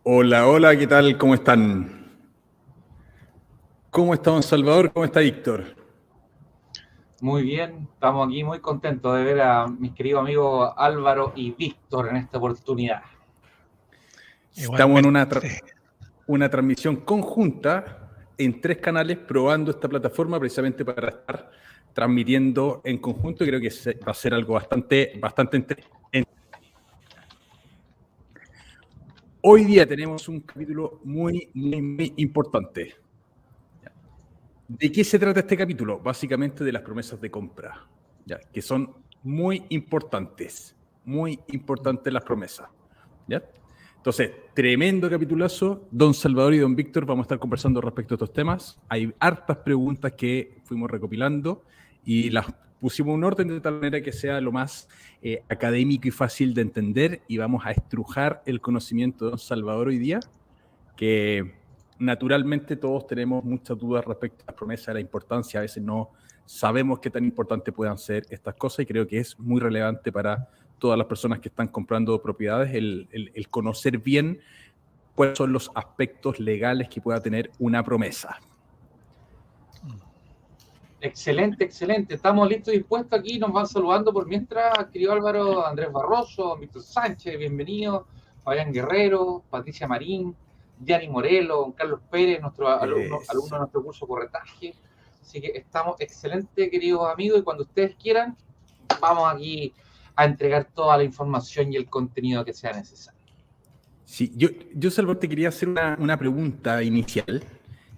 Hola, hola, ¿qué tal? ¿Cómo están? ¿Cómo está don Salvador? ¿Cómo está Víctor? Muy bien, estamos aquí muy contentos de ver a mis queridos amigos Álvaro y Víctor en esta oportunidad. Estamos en Igualmente. una transmisión conjunta en 3 canales probando esta plataforma precisamente para estar transmitiendo en conjunto y creo que va a ser algo bastante Hoy día tenemos un capítulo muy importante. ¿De qué se trata este capítulo? Básicamente de las promesas de compra, ¿ya? Que son muy importantes las promesas, ¿ya? Entonces, tremendo capitulazo. Don Salvador y don Víctor vamos a estar conversando respecto a estos temas. Hay hartas preguntas que fuimos recopilando y las pusimos en un orden de tal manera que sea lo más académico y fácil de entender, y vamos a estrujar el conocimiento de don Salvador hoy día, que naturalmente todos tenemos muchas dudas respecto a las promesas, a la importancia. A veces no sabemos qué tan importantes puedan ser estas cosas, y creo que es muy relevante para todas las personas que están comprando propiedades el conocer bien cuáles son los aspectos legales que pueda tener una promesa. Excelente, excelente. Estamos listos y dispuestos aquí. Nos van saludando por mientras, querido Álvaro, Andrés Barroso, Víctor Sánchez, bienvenido, Fabián Guerrero, Patricia Marín, Gianni Morelo, Carlos Pérez, nuestro alumno de nuestro curso de corretaje. Así que estamos excelentes, queridos amigos, y cuando ustedes quieran, vamos aquí a entregar toda la información y el contenido que sea necesario. Sí, yo Salvador, te quería hacer una pregunta inicial,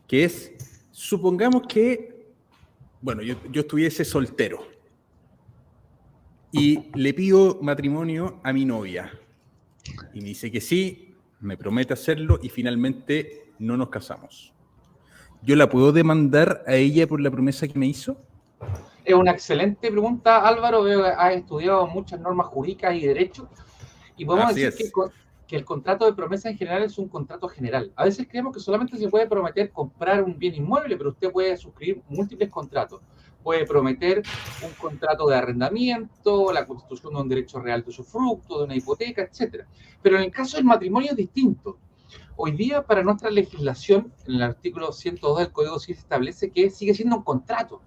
que es, supongamos que, bueno, yo estuviese soltero y le pido matrimonio a mi novia y me dice que sí, me promete hacerlo y finalmente no nos casamos. ¿Yo la puedo demandar a ella por la promesa que me hizo? Es una excelente pregunta, Álvaro. Veo que has estudiado muchas normas jurídicas y derecho, y podemos Así decir es. que el contrato de promesa en general es un contrato general. A veces creemos que solamente se puede prometer comprar un bien inmueble, pero usted puede suscribir múltiples contratos. Puede prometer un contrato de arrendamiento, la constitución de un derecho real de usufructo, de una hipoteca, etc. Pero en el caso del matrimonio es distinto. Hoy día, para nuestra legislación, en el artículo 102 del Código Civil se establece que sigue siendo un contrato,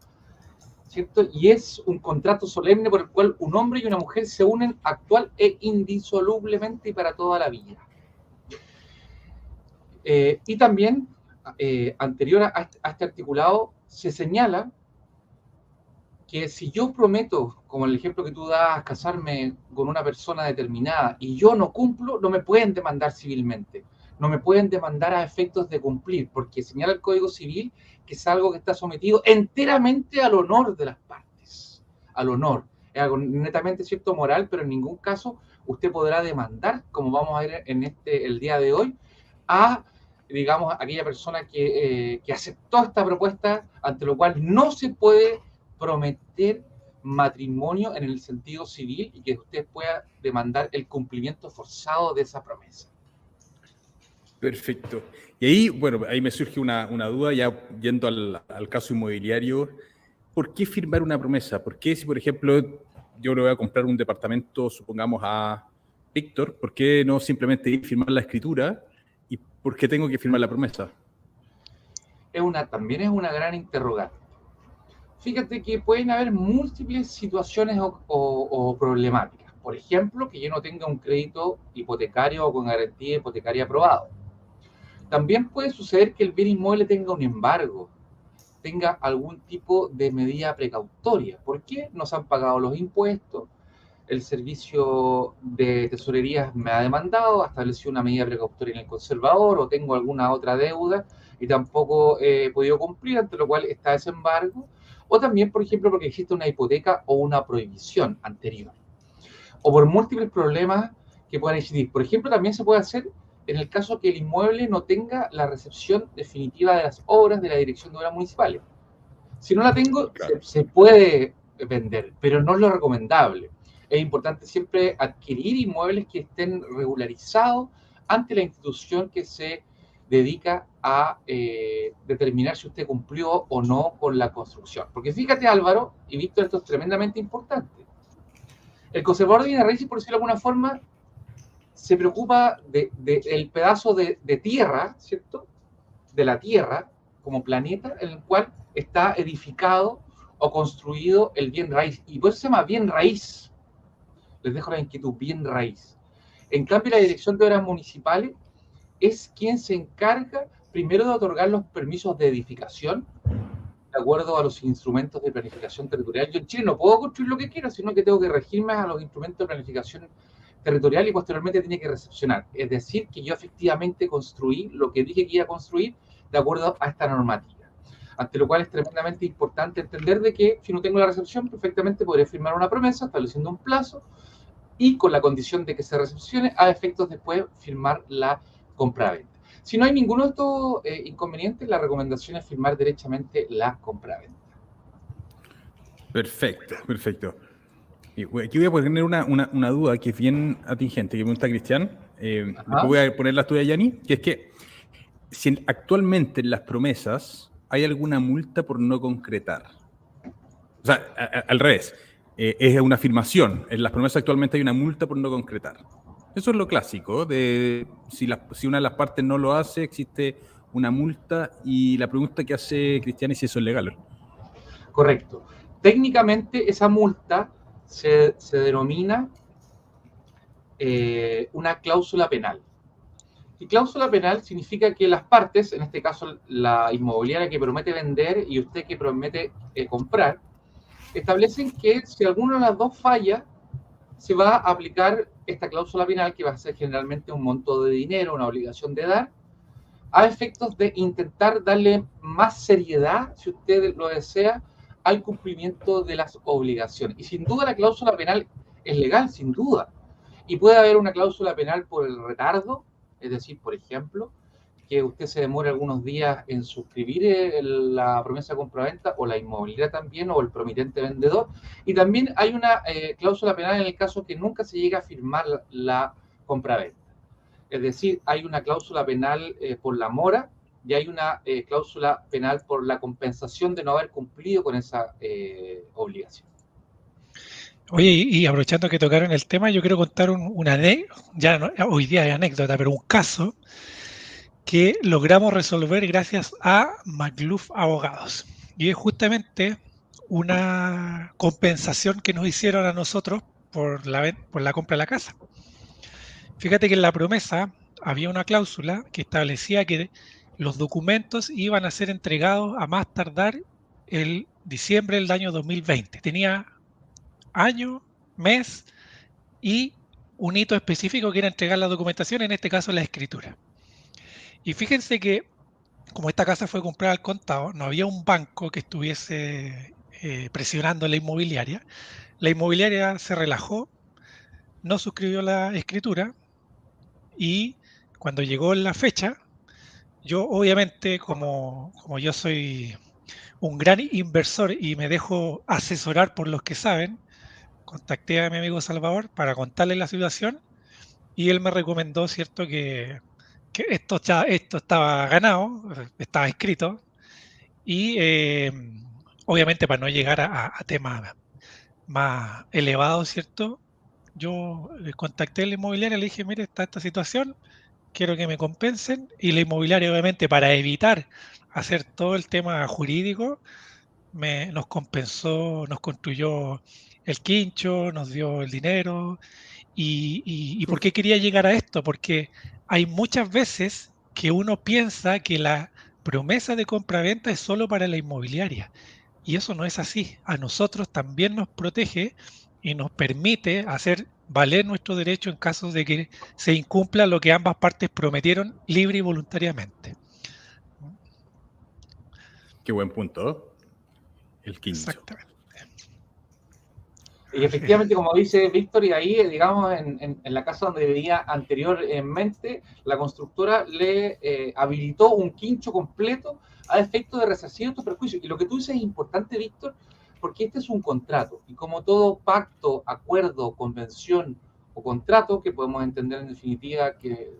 ¿cierto? Y es un contrato solemne por el cual un hombre y una mujer se unen actual e indisolublemente y para toda la vida. Y también, anterior a este articulado, se señala que si yo prometo, como el ejemplo que tú das, casarme con una persona determinada y yo no cumplo, no me pueden demandar civilmente, no me pueden demandar a efectos de cumplir, porque señala el Código Civil que es algo que está sometido enteramente al honor de las partes, al honor. Es algo netamente cierto moral, pero en ningún caso usted podrá demandar, como vamos a ver en el día de hoy, a, digamos, aquella persona que aceptó esta propuesta, ante lo cual no se puede prometer matrimonio en el sentido civil y que usted pueda demandar el cumplimiento forzado de esa promesa. Perfecto. Y ahí, bueno, ahí me surge una duda, ya yendo al caso inmobiliario. ¿Por qué firmar una promesa? ¿Por qué si, por ejemplo, yo le voy a comprar un departamento, supongamos, a Víctor, por qué no simplemente ir a firmar la escritura y por qué tengo que firmar la promesa? También es una gran interrogante. Fíjate que pueden haber múltiples situaciones o problemáticas. Por ejemplo, que yo no tenga un crédito hipotecario o con garantía hipotecaria aprobado. También puede suceder que el bien inmueble tenga un embargo, tenga algún tipo de medida precautoria. ¿Por qué? Nos han pagado los impuestos, el servicio de tesorería me ha demandado, ha establecido una medida precautoria en el conservador, o tengo alguna otra deuda y tampoco he podido cumplir, ante lo cual está ese embargo. O también, por ejemplo, porque existe una hipoteca o una prohibición anterior. O por múltiples problemas que puedan existir. Por ejemplo, también se puede hacer en el caso que el inmueble no tenga la recepción definitiva de las obras de la Dirección de Obras Municipales. Si no la tengo, Claro. se puede vender, pero no es lo recomendable. Es importante siempre adquirir inmuebles que estén regularizados ante la institución que se dedica a determinar si usted cumplió o no con la construcción. Porque fíjate, Álvaro y Víctor, esto es tremendamente importante. El conservador de bienes raíces, por decirlo de alguna forma, se preocupa del pedazo de tierra, ¿cierto? De la Tierra como planeta en el cual está edificado o construido el bien raíz. Y por eso se llama bien raíz. Les dejo la inquietud, bien raíz. En cambio, la Dirección de Obras Municipales es quien se encarga primero de otorgar los permisos de edificación de acuerdo a los instrumentos de planificación territorial. Yo en Chile no puedo construir lo que quiera, sino que tengo que regirme a los instrumentos de planificación territorial y posteriormente tiene que recepcionar. Es decir, que yo efectivamente construí lo que dije que iba a construir de acuerdo a esta normativa. Ante lo cual es tremendamente importante entender de que si no tengo la recepción, perfectamente podré firmar una promesa estableciendo un plazo y con la condición de que se recepcione, a efectos después firmar la compraventa. Si no hay ninguno de estos inconvenientes, la recomendación es firmar derechamente la compraventa. Perfecto, perfecto. Y aquí voy a poner una duda que es bien atingente, que pregunta Cristian. Después voy a poner la tuya, Yanni, que es que si actualmente en las promesas hay alguna multa por no concretar. O sea, al revés, es una afirmación. En las promesas actualmente hay una multa por no concretar. Eso es lo clásico, de si una de las partes no lo hace, existe una multa, y la pregunta que hace Cristian es si eso es legal. Correcto. Técnicamente esa multa se denomina una cláusula penal. Y cláusula penal significa que las partes, en este caso la inmobiliaria que promete vender y usted que promete comprar, establecen que si alguna de las dos falla, se va a aplicar esta cláusula penal, que va a ser generalmente un monto de dinero, una obligación de dar, a efectos de intentar darle más seriedad, si usted lo desea, al cumplimiento de las obligaciones. Y sin duda la cláusula penal es legal, sin duda. Y puede haber una cláusula penal por el retardo, es decir, por ejemplo, que usted se demore algunos días en suscribir la promesa de compraventa, o la inmobiliaria también, o el promitente vendedor. Y también hay una cláusula penal en el caso que nunca se llega a firmar la compraventa. Es decir, hay una cláusula penal por la mora y hay una cláusula penal por la compensación de no haber cumplido con esa obligación. Oye, y aprovechando que tocaron el tema, yo quiero contar una ya no, hoy día es anécdota, pero un caso que logramos resolver gracias a McLuff Abogados. Y es justamente una compensación que nos hicieron a nosotros por la compra de la casa. Fíjate que en la promesa había una cláusula que establecía que los documentos iban a ser entregados a más tardar el diciembre del año 2020. Tenía año, mes y un hito específico que era entregar la documentación, en este caso la escritura. Y fíjense que como esta casa fue comprada al contado, no había un banco que estuviese presionando a la inmobiliaria. La inmobiliaria se relajó, no suscribió la escritura, y cuando llegó la fecha, yo obviamente, como yo soy un gran inversor y me dejo asesorar por los que saben, contacté a mi amigo Salvador para contarle la situación, y él me recomendó, ¿cierto?, que esto estaba ganado, estaba escrito, y obviamente para no llegar a temas más elevados, ¿cierto?, yo contacté a la inmobiliaria y le dije, mire, está esta situación, quiero que me compensen, y la inmobiliaria, obviamente, para evitar hacer todo el tema jurídico, nos compensó, nos construyó el quincho, nos dio el dinero. ¿Y por qué quería llegar a esto? Porque hay muchas veces que uno piensa que la promesa de compraventa es solo para la inmobiliaria, y eso no es así. A nosotros también nos protege y nos permite hacer valer nuestro derecho en caso de que se incumpla lo que ambas partes prometieron libre y voluntariamente. Qué buen punto. El quincho. Exactamente. Y efectivamente, como dice Víctor, y ahí, digamos, en la casa donde vivía anteriormente, la constructora le habilitó un quincho completo a efecto de resarcir estos perjuicios. Y lo que tú dices es importante, Víctor, porque este es un contrato. Y como todo pacto, acuerdo, convención o contrato, que podemos entender en definitiva que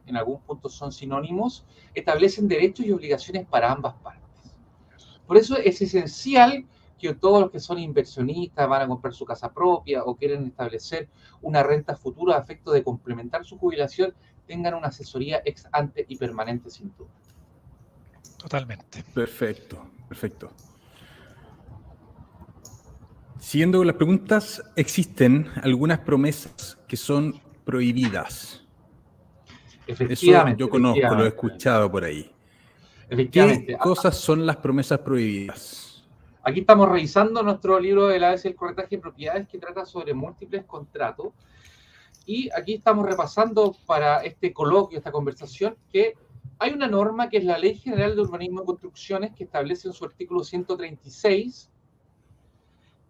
en algún punto son sinónimos, establecen derechos y obligaciones para ambas partes. Por eso es esencial que todos los que son inversionistas van a comprar su casa propia o quieren establecer una renta futura a efecto de complementar su jubilación, tengan una asesoría ex ante y permanente sin duda. Totalmente. Perfecto, perfecto. Siguiendo con las preguntas, ¿existen algunas promesas que son prohibidas? Efectivamente. Eso yo conozco, lo he escuchado por ahí. Efectivamente. ¿Qué cosas son las promesas prohibidas? Aquí estamos revisando nuestro libro de la ABS del corretaje de propiedades que trata sobre múltiples contratos. Y aquí estamos repasando para este coloquio, esta conversación, que hay una norma que es la Ley General de Urbanismo y Construcciones que establece en su artículo 136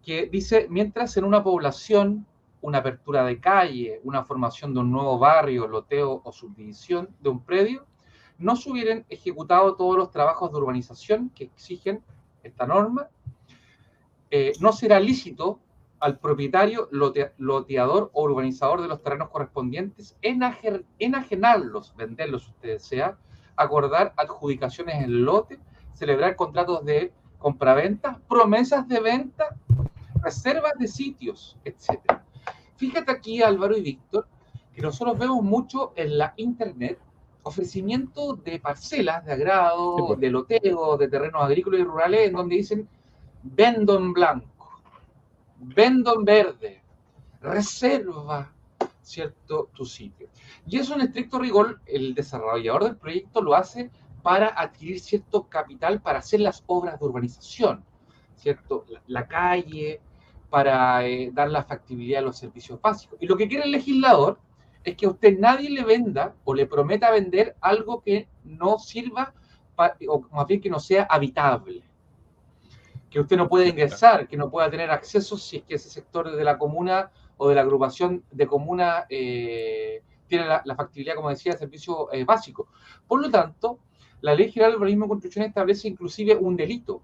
que dice, mientras en una población, una apertura de calle, una formación de un nuevo barrio, loteo o subdivisión de un predio, no se hubieran ejecutado todos los trabajos de urbanización que exigen esta norma, no será lícito al propietario, loteador o urbanizador de los terrenos correspondientes enajenarlos, venderlos si usted desea, acordar adjudicaciones en lote, celebrar contratos de compraventa, promesas de venta, reservas de sitios, etc. Fíjate aquí, Álvaro y Víctor, que nosotros vemos mucho en la internet ofrecimiento de parcelas de agrado, de loteo, de terrenos agrícolas y rurales, en donde dicen vendo en blanco, vendo en verde, reserva, ¿cierto?, tu sitio. Y eso en estricto rigor, el desarrollador del proyecto lo hace para adquirir cierto capital para hacer las obras de urbanización, ¿cierto? La calle, para dar la factibilidad a los servicios básicos. Y lo que quiere el legislador es que a usted nadie le venda o le prometa vender algo que no sirva, o más bien que no sea habitable. Que usted no pueda ingresar, que no pueda tener acceso si es que ese sector de la comuna o de la agrupación de comuna tiene la factibilidad, como decía, de servicio básico. Por lo tanto, la Ley General de Urbanismo y Construcción establece inclusive un delito.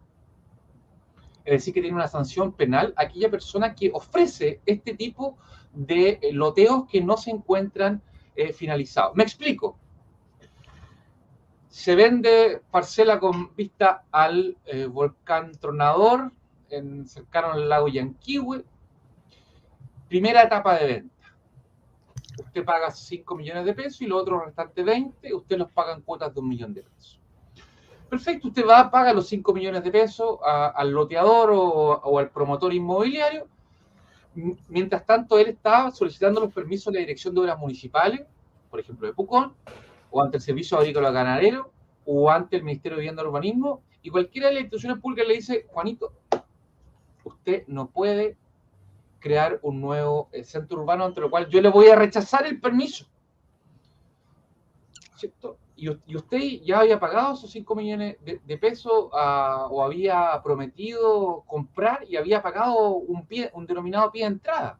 Es decir, que tiene una sanción penal a aquella persona que ofrece este tipo de loteos que no se encuentran finalizados. Me explico. Se vende parcela con vista al volcán Tronador, cercano al lago Yanquihue. Primera etapa de venta. Usted paga 5 millones de pesos y los otros restantes 20, usted los paga en cuotas de 1 millón de pesos. Perfecto, usted va, paga los 5 millones de pesos al loteador o al promotor inmobiliario. Mientras tanto, él está solicitando los permisos de la Dirección de Obras Municipales, por ejemplo, de Pucón, o ante el Servicio Agrícola Ganadero, o ante el Ministerio de Vivienda y Urbanismo, y cualquiera de las instituciones públicas le dice, Juanito, usted no puede crear un nuevo centro urbano, ante lo cual yo le voy a rechazar el permiso. ¿Cierto? Y usted ya había pagado esos 5 millones de pesos o había prometido comprar y había pagado un denominado pie de entrada.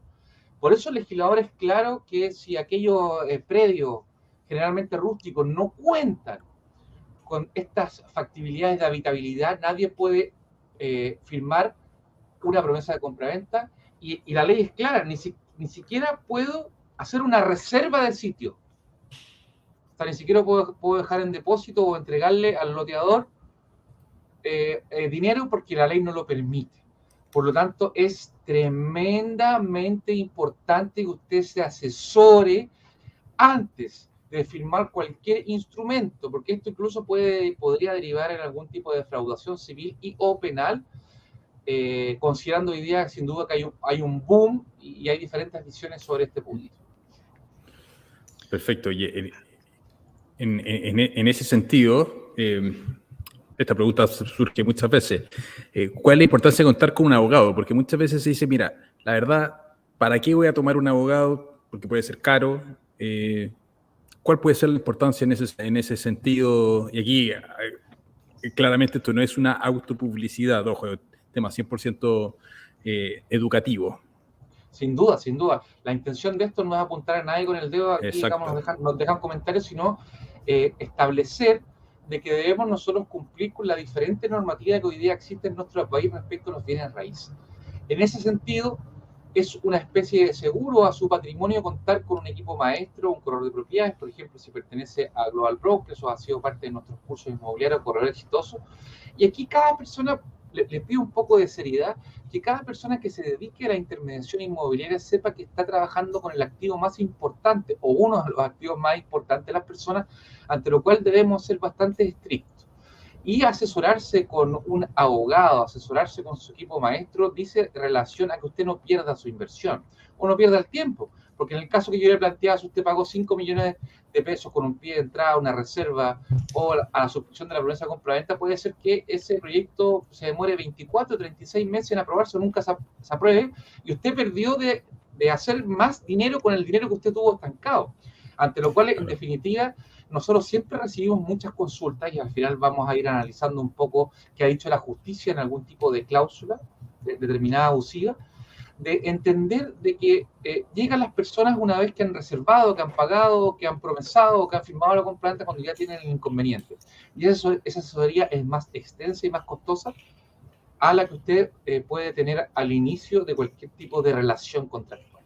Por eso el legislador es claro que si aquellos predios generalmente rústicos no cuentan con estas factibilidades de habitabilidad, nadie puede firmar una promesa de compraventa y la ley es clara, ni siquiera puedo hacer una reserva del sitio. O sea, ni siquiera puedo dejar en depósito o entregarle al loteador dinero porque la ley no lo permite. Por lo tanto, es tremendamente importante que usted se asesore antes de firmar cualquier instrumento, porque esto incluso podría derivar en algún tipo de defraudación civil y o penal, considerando hoy día sin duda que hay un boom y hay diferentes visiones sobre este punto. Perfecto. Oye, en ese sentido, esta pregunta surge muchas veces. ¿Cuál es la importancia de contar con un abogado? Porque muchas veces se dice, mira, la verdad, ¿para qué voy a tomar un abogado? Porque puede ser caro. ¿Cuál puede ser la importancia en ese sentido? Y aquí, claramente, esto no es una autopublicidad, ojo, es un tema 100% educativo. Sin duda, sin duda. La intención de esto no es apuntar a nadie con el dedo, aquí digamos, nos dejan comentarios, sino establecer de que debemos nosotros cumplir con la diferente normativa que hoy día existe en nuestro país respecto a los bienes raíces. En ese sentido, es una especie de seguro a su patrimonio contar con un equipo maestro, un corredor de propiedades, por ejemplo, si pertenece a Global Brokers o ha sido parte de nuestros cursos inmobiliarios, corredor exitoso. Y aquí cada persona le pido un poco de seriedad, que cada persona que se dedique a la intermediación inmobiliaria sepa que está trabajando con el activo más importante o uno de los activos más importantes de las personas, ante lo cual debemos ser bastante estrictos. Y asesorarse con un abogado, asesorarse con su equipo maestro, dice relación a que usted no pierda su inversión o no pierda el tiempo. Porque en el caso que yo le planteaba, si usted pagó 5 millones de pesos con un pie de entrada, una reserva o a la suscripción de la promesa de compra-venta, puede ser que ese proyecto se demore 24 o 36 meses en aprobarse o nunca se apruebe, y usted perdió de hacer más dinero con el dinero que usted tuvo estancado. Ante lo cual, en definitiva, nosotros siempre recibimos muchas consultas y al final vamos a ir analizando un poco qué ha dicho la justicia en algún tipo de cláusula determinada abusiva, de entender de que llegan las personas una vez que han reservado, que han pagado, que han promesado, que han firmado la compra-venta cuando ya tienen el inconveniente. Y esa asesoría es más extensa y más costosa a la que usted puede tener al inicio de cualquier tipo de relación contractual.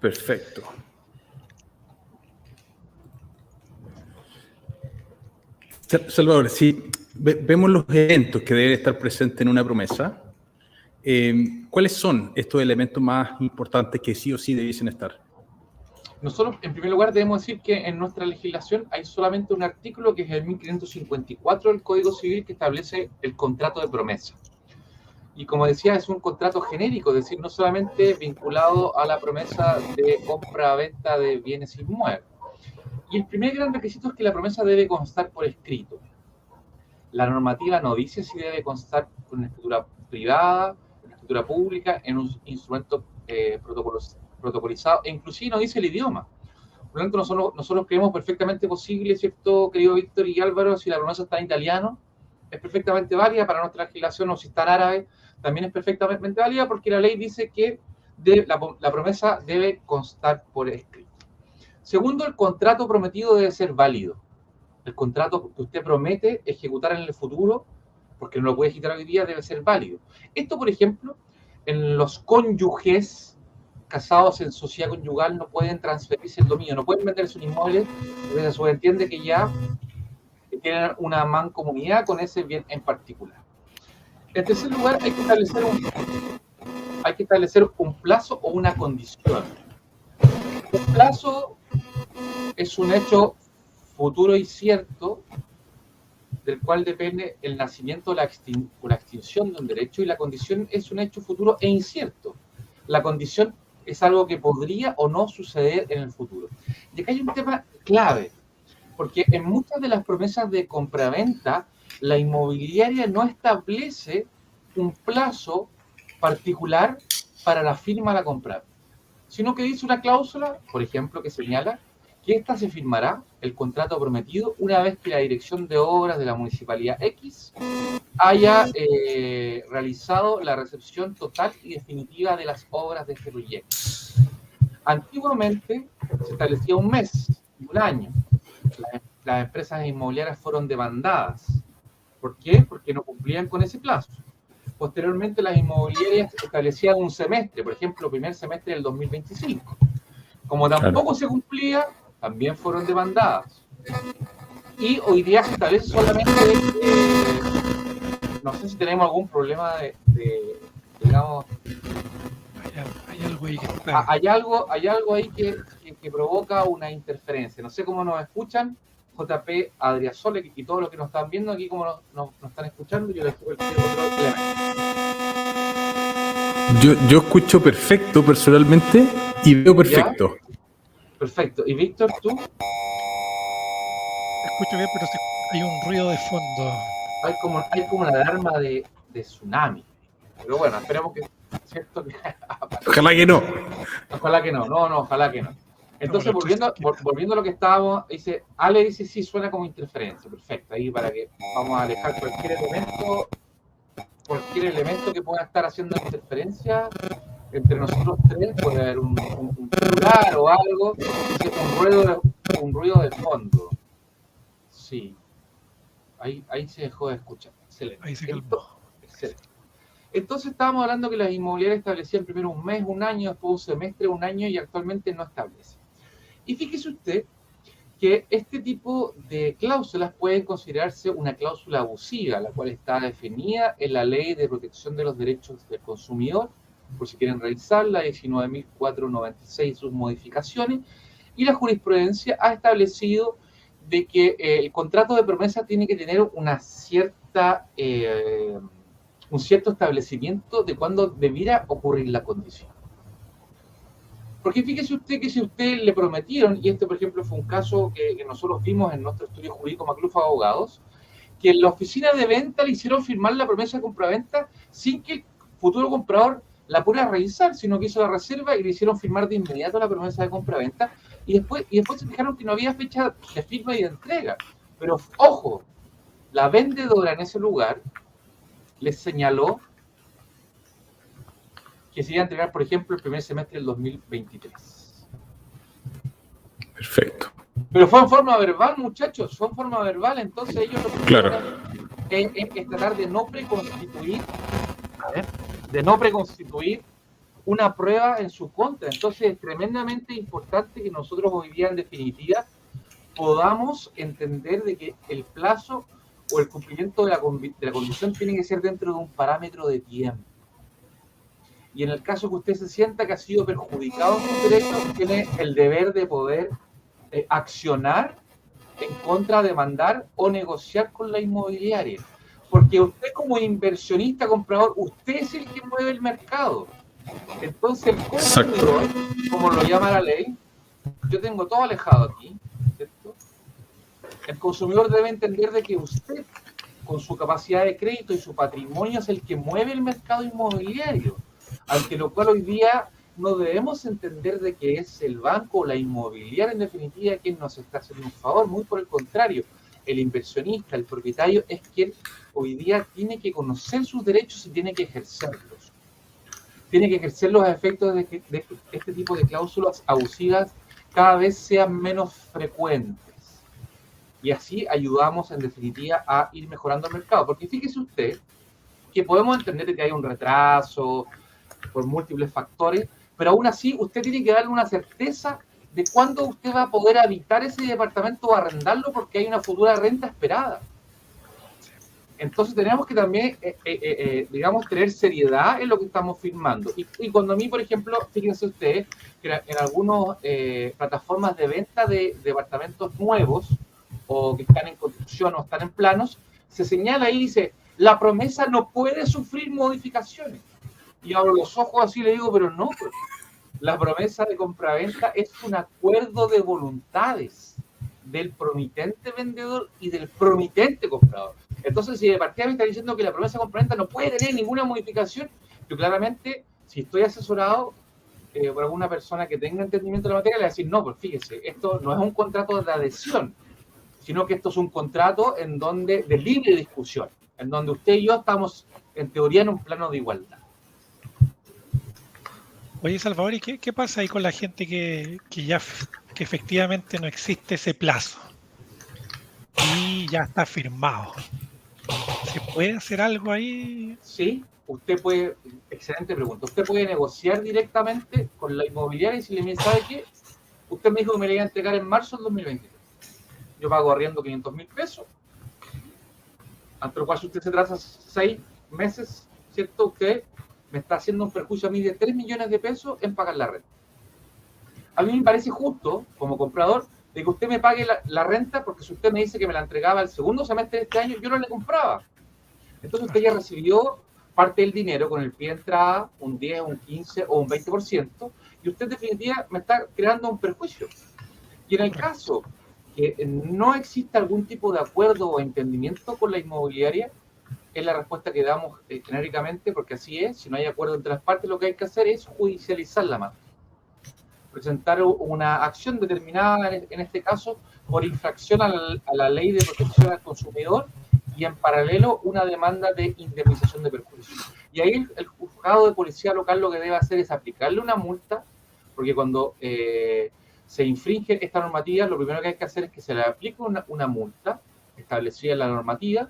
Perfecto. Salvador, si vemos los eventos que deben estar presentes en una promesa, ¿cuáles son estos elementos más importantes que sí o sí debiesen estar? Nosotros, en primer lugar, debemos decir que en nuestra legislación hay solamente un artículo, que es el 1554 del Código Civil, que establece el contrato de promesa. Y como decía, es un contrato genérico, es decir, no solamente vinculado a la promesa de compra-venta de bienes inmuebles. Y el primer gran requisito es que la promesa debe constar por escrito. La normativa no dice si debe constar con una escritura privada, una escritura pública, en un instrumento protocolizado, e inclusive no dice el idioma. Por lo tanto, nosotros creemos perfectamente posible, ¿cierto, querido Víctor y Álvaro? Si la promesa está en italiano, es perfectamente válida para nuestra legislación, o si está en árabe, también es perfectamente válida, porque la ley dice que la promesa debe constar por escrito. Segundo, el contrato prometido debe ser válido. El contrato que usted promete ejecutar en el futuro, porque no lo puede ejecutar hoy día, debe ser válido. Esto, por ejemplo, en los cónyuges casados en sociedad conyugal no pueden transferirse el dominio, no pueden venderse un inmueble, porque se subentiende que ya tienen una mancomunidad con ese bien en particular. En tercer lugar, hay que establecer un plazo o una condición. Un plazo es un hecho futuro y cierto, del cual depende el nacimiento o la extinción de un derecho, y la condición es un hecho futuro e incierto. La condición es algo que podría o no suceder en el futuro. Y acá hay un tema clave, porque en muchas de las promesas de compraventa, la inmobiliaria no establece un plazo particular para la firma de la compra, sino que dice una cláusula, por ejemplo, que señala que esta se firmará, el contrato prometido, una vez que la dirección de obras de la municipalidad X haya realizado la recepción total y definitiva de las obras de este proyecto. Antiguamente se establecía un mes, un año. Las empresas inmobiliarias fueron demandadas. ¿Por qué? Porque no cumplían con ese plazo. Posteriormente, las inmobiliarias establecían un semestre, por ejemplo, primer semestre del 2025. Como tampoco se cumplía, también fueron demandadas. Y hoy día se establece solamente, no sé si tenemos algún problema digamos, hay algo ahí que está. Hay algo ahí que provoca una interferencia. No sé cómo nos escuchan, JP, Adriasole y todos los que nos están viendo aquí, cómo nos están escuchando. Yo les digo el otro elemento. Yo escucho perfecto personalmente y veo perfecto. ¿Ya? Perfecto. ¿Y Víctor, tú? Escucho bien, pero hay un ruido de fondo. Hay como una alarma de tsunami. Pero bueno, esperemos que... ¿cierto? Ojalá que no. Ojalá que no. No, ojalá que no. Entonces, volviendo a lo que estábamos, Ale dice, sí, suena como interferencia. Perfecto. Ahí para que vamos a alejar cualquier elemento que pueda estar haciendo interferencia entre nosotros tres. Puede haber un celular o algo. Un ruido de fondo. Sí. Ahí se dejó de escuchar. Excelente. Ahí se calmó. Excelente. Entonces estábamos hablando que las inmobiliarias establecían primero un mes, un año, después un semestre, un año, y actualmente no establecen. Y fíjese usted que este tipo de cláusulas pueden considerarse una cláusula abusiva, la cual está definida en la Ley de Protección de los Derechos del Consumidor, por si quieren revisarla, 19.496 sus modificaciones, y la jurisprudencia ha establecido de que el contrato de promesa tiene que tener una cierta, un cierto establecimiento de cuándo debiera ocurrir la condición. Porque fíjese usted que si usted le prometieron, y este por ejemplo fue un caso que nosotros vimos en nuestro estudio jurídico McLuff Abogados, que en la oficina de venta le hicieron firmar la promesa de compraventa sin que el futuro comprador la pudiera revisar, sino que hizo la reserva y le hicieron firmar de inmediato la promesa de compraventa, y después se fijaron que no había fecha de firma y de entrega. Pero ojo, la vendedora en ese lugar les señaló que se iba a entregar, por ejemplo, el primer semestre del 2023. Perfecto. Pero fue en forma verbal, muchachos, fue en forma verbal, entonces ellos lo que Claro. es tratar de no preconstituir una prueba en su contra. Entonces es tremendamente importante que nosotros hoy día, en definitiva, podamos entender de que el plazo o el cumplimiento de la condición tiene que ser dentro de un parámetro de tiempo. Y en el caso que usted se sienta que ha sido perjudicado en sus derechos, tiene el deber de poder accionar en contra, demandar o negociar con la inmobiliaria. Porque usted como inversionista, comprador, usted es el que mueve el mercado. Entonces el consumidor, como lo llama la ley, yo tengo todo alejado aquí, ¿cierto? El consumidor debe entender de que usted, con su capacidad de crédito y su patrimonio, es el que mueve el mercado inmobiliario. Ante lo cual hoy día no debemos entender de que es el banco o la inmobiliaria en definitiva quien nos está haciendo un favor. Muy por el contrario, el inversionista, el propietario, es quien hoy día tiene que conocer sus derechos y tiene que ejercerlos. Tiene que ejercer los efectos de que este tipo de cláusulas abusivas cada vez sean menos frecuentes. Y así ayudamos en definitiva a ir mejorando el mercado. Porque fíjese usted que podemos entender que hay un retraso por múltiples factores, pero aún así usted tiene que darle una certeza de cuándo usted va a poder habitar ese departamento o arrendarlo, porque hay una futura renta esperada. Entonces tenemos que también, digamos, tener seriedad en lo que estamos firmando. Y cuando a mí, por ejemplo, fíjense ustedes, que en algunas plataformas de venta de departamentos nuevos, o que están en construcción o están en planos, se señala ahí, dice, la promesa no puede sufrir modificaciones. Y abro los ojos así y le digo, pero no, pues, la promesa de compraventa es un acuerdo de voluntades del promitente vendedor y del promitente comprador. Entonces, si de partida me está diciendo que la promesa de compraventa no puede tener ninguna modificación, yo claramente, si estoy asesorado por alguna persona que tenga entendimiento de la materia, le voy a decir, no, pues fíjese, esto no es un contrato de adhesión, sino que esto es un contrato en donde de libre discusión, en donde usted y yo estamos, en teoría, en un plano de igualdad. Oye, Salvador, ¿y qué pasa ahí con la gente que efectivamente no existe ese plazo y ya está firmado? ¿Se puede hacer algo ahí? Sí, usted puede, excelente pregunta, usted puede negociar directamente con la inmobiliaria y si le dice, ¿sabe qué? Usted me dijo que me le iba a entregar en marzo del 2023. Yo pago arriendo 500.000 pesos, ante lo cual si usted se trata 6 meses, ¿cierto? Usted me está haciendo un perjuicio a mí de 3 millones de pesos en pagar la renta. A mí me parece justo, como comprador, de que usted me pague la renta, porque si usted me dice que me la entregaba el segundo semestre de este año, yo no le compraba. Entonces usted ya recibió parte del dinero con el pie de entrada, un 10, un 15 o un 20%, y usted en definitiva me está creando un perjuicio. Y en el caso que no exista algún tipo de acuerdo o entendimiento con la inmobiliaria, es la respuesta que damos genéricamente, porque así es, si no hay acuerdo entre las partes, lo que hay que hacer es judicializar la mano. Presentar una acción determinada, en este caso, por infracción a la ley de protección al consumidor y en paralelo una demanda de indemnización de perjuicio. Y ahí el juzgado de policía local lo que debe hacer es aplicarle una multa, porque cuando se infringe esta normativa, lo primero que hay que hacer es que se le aplique una multa establecida en la normativa.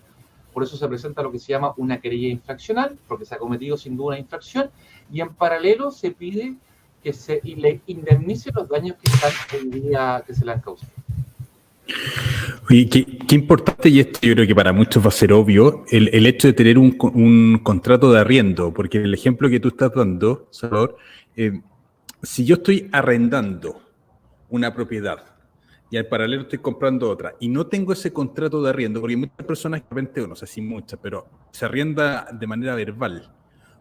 Por eso se presenta lo que se llama una querella infraccional, porque se ha cometido sin duda una infracción, y en paralelo se pide que se le indemnice los daños que están hoy día, que se le han causado. Oye, qué importante, y esto yo creo que para muchos va a ser obvio, el hecho de tener un contrato de arriendo, porque el ejemplo que tú estás dando, Salvador, si yo estoy arrendando una propiedad y al paralelo estoy comprando otra y no tengo ese contrato de arriendo, porque hay muchas personas que de repente, no sé si muchas, pero se arrienda de manera verbal.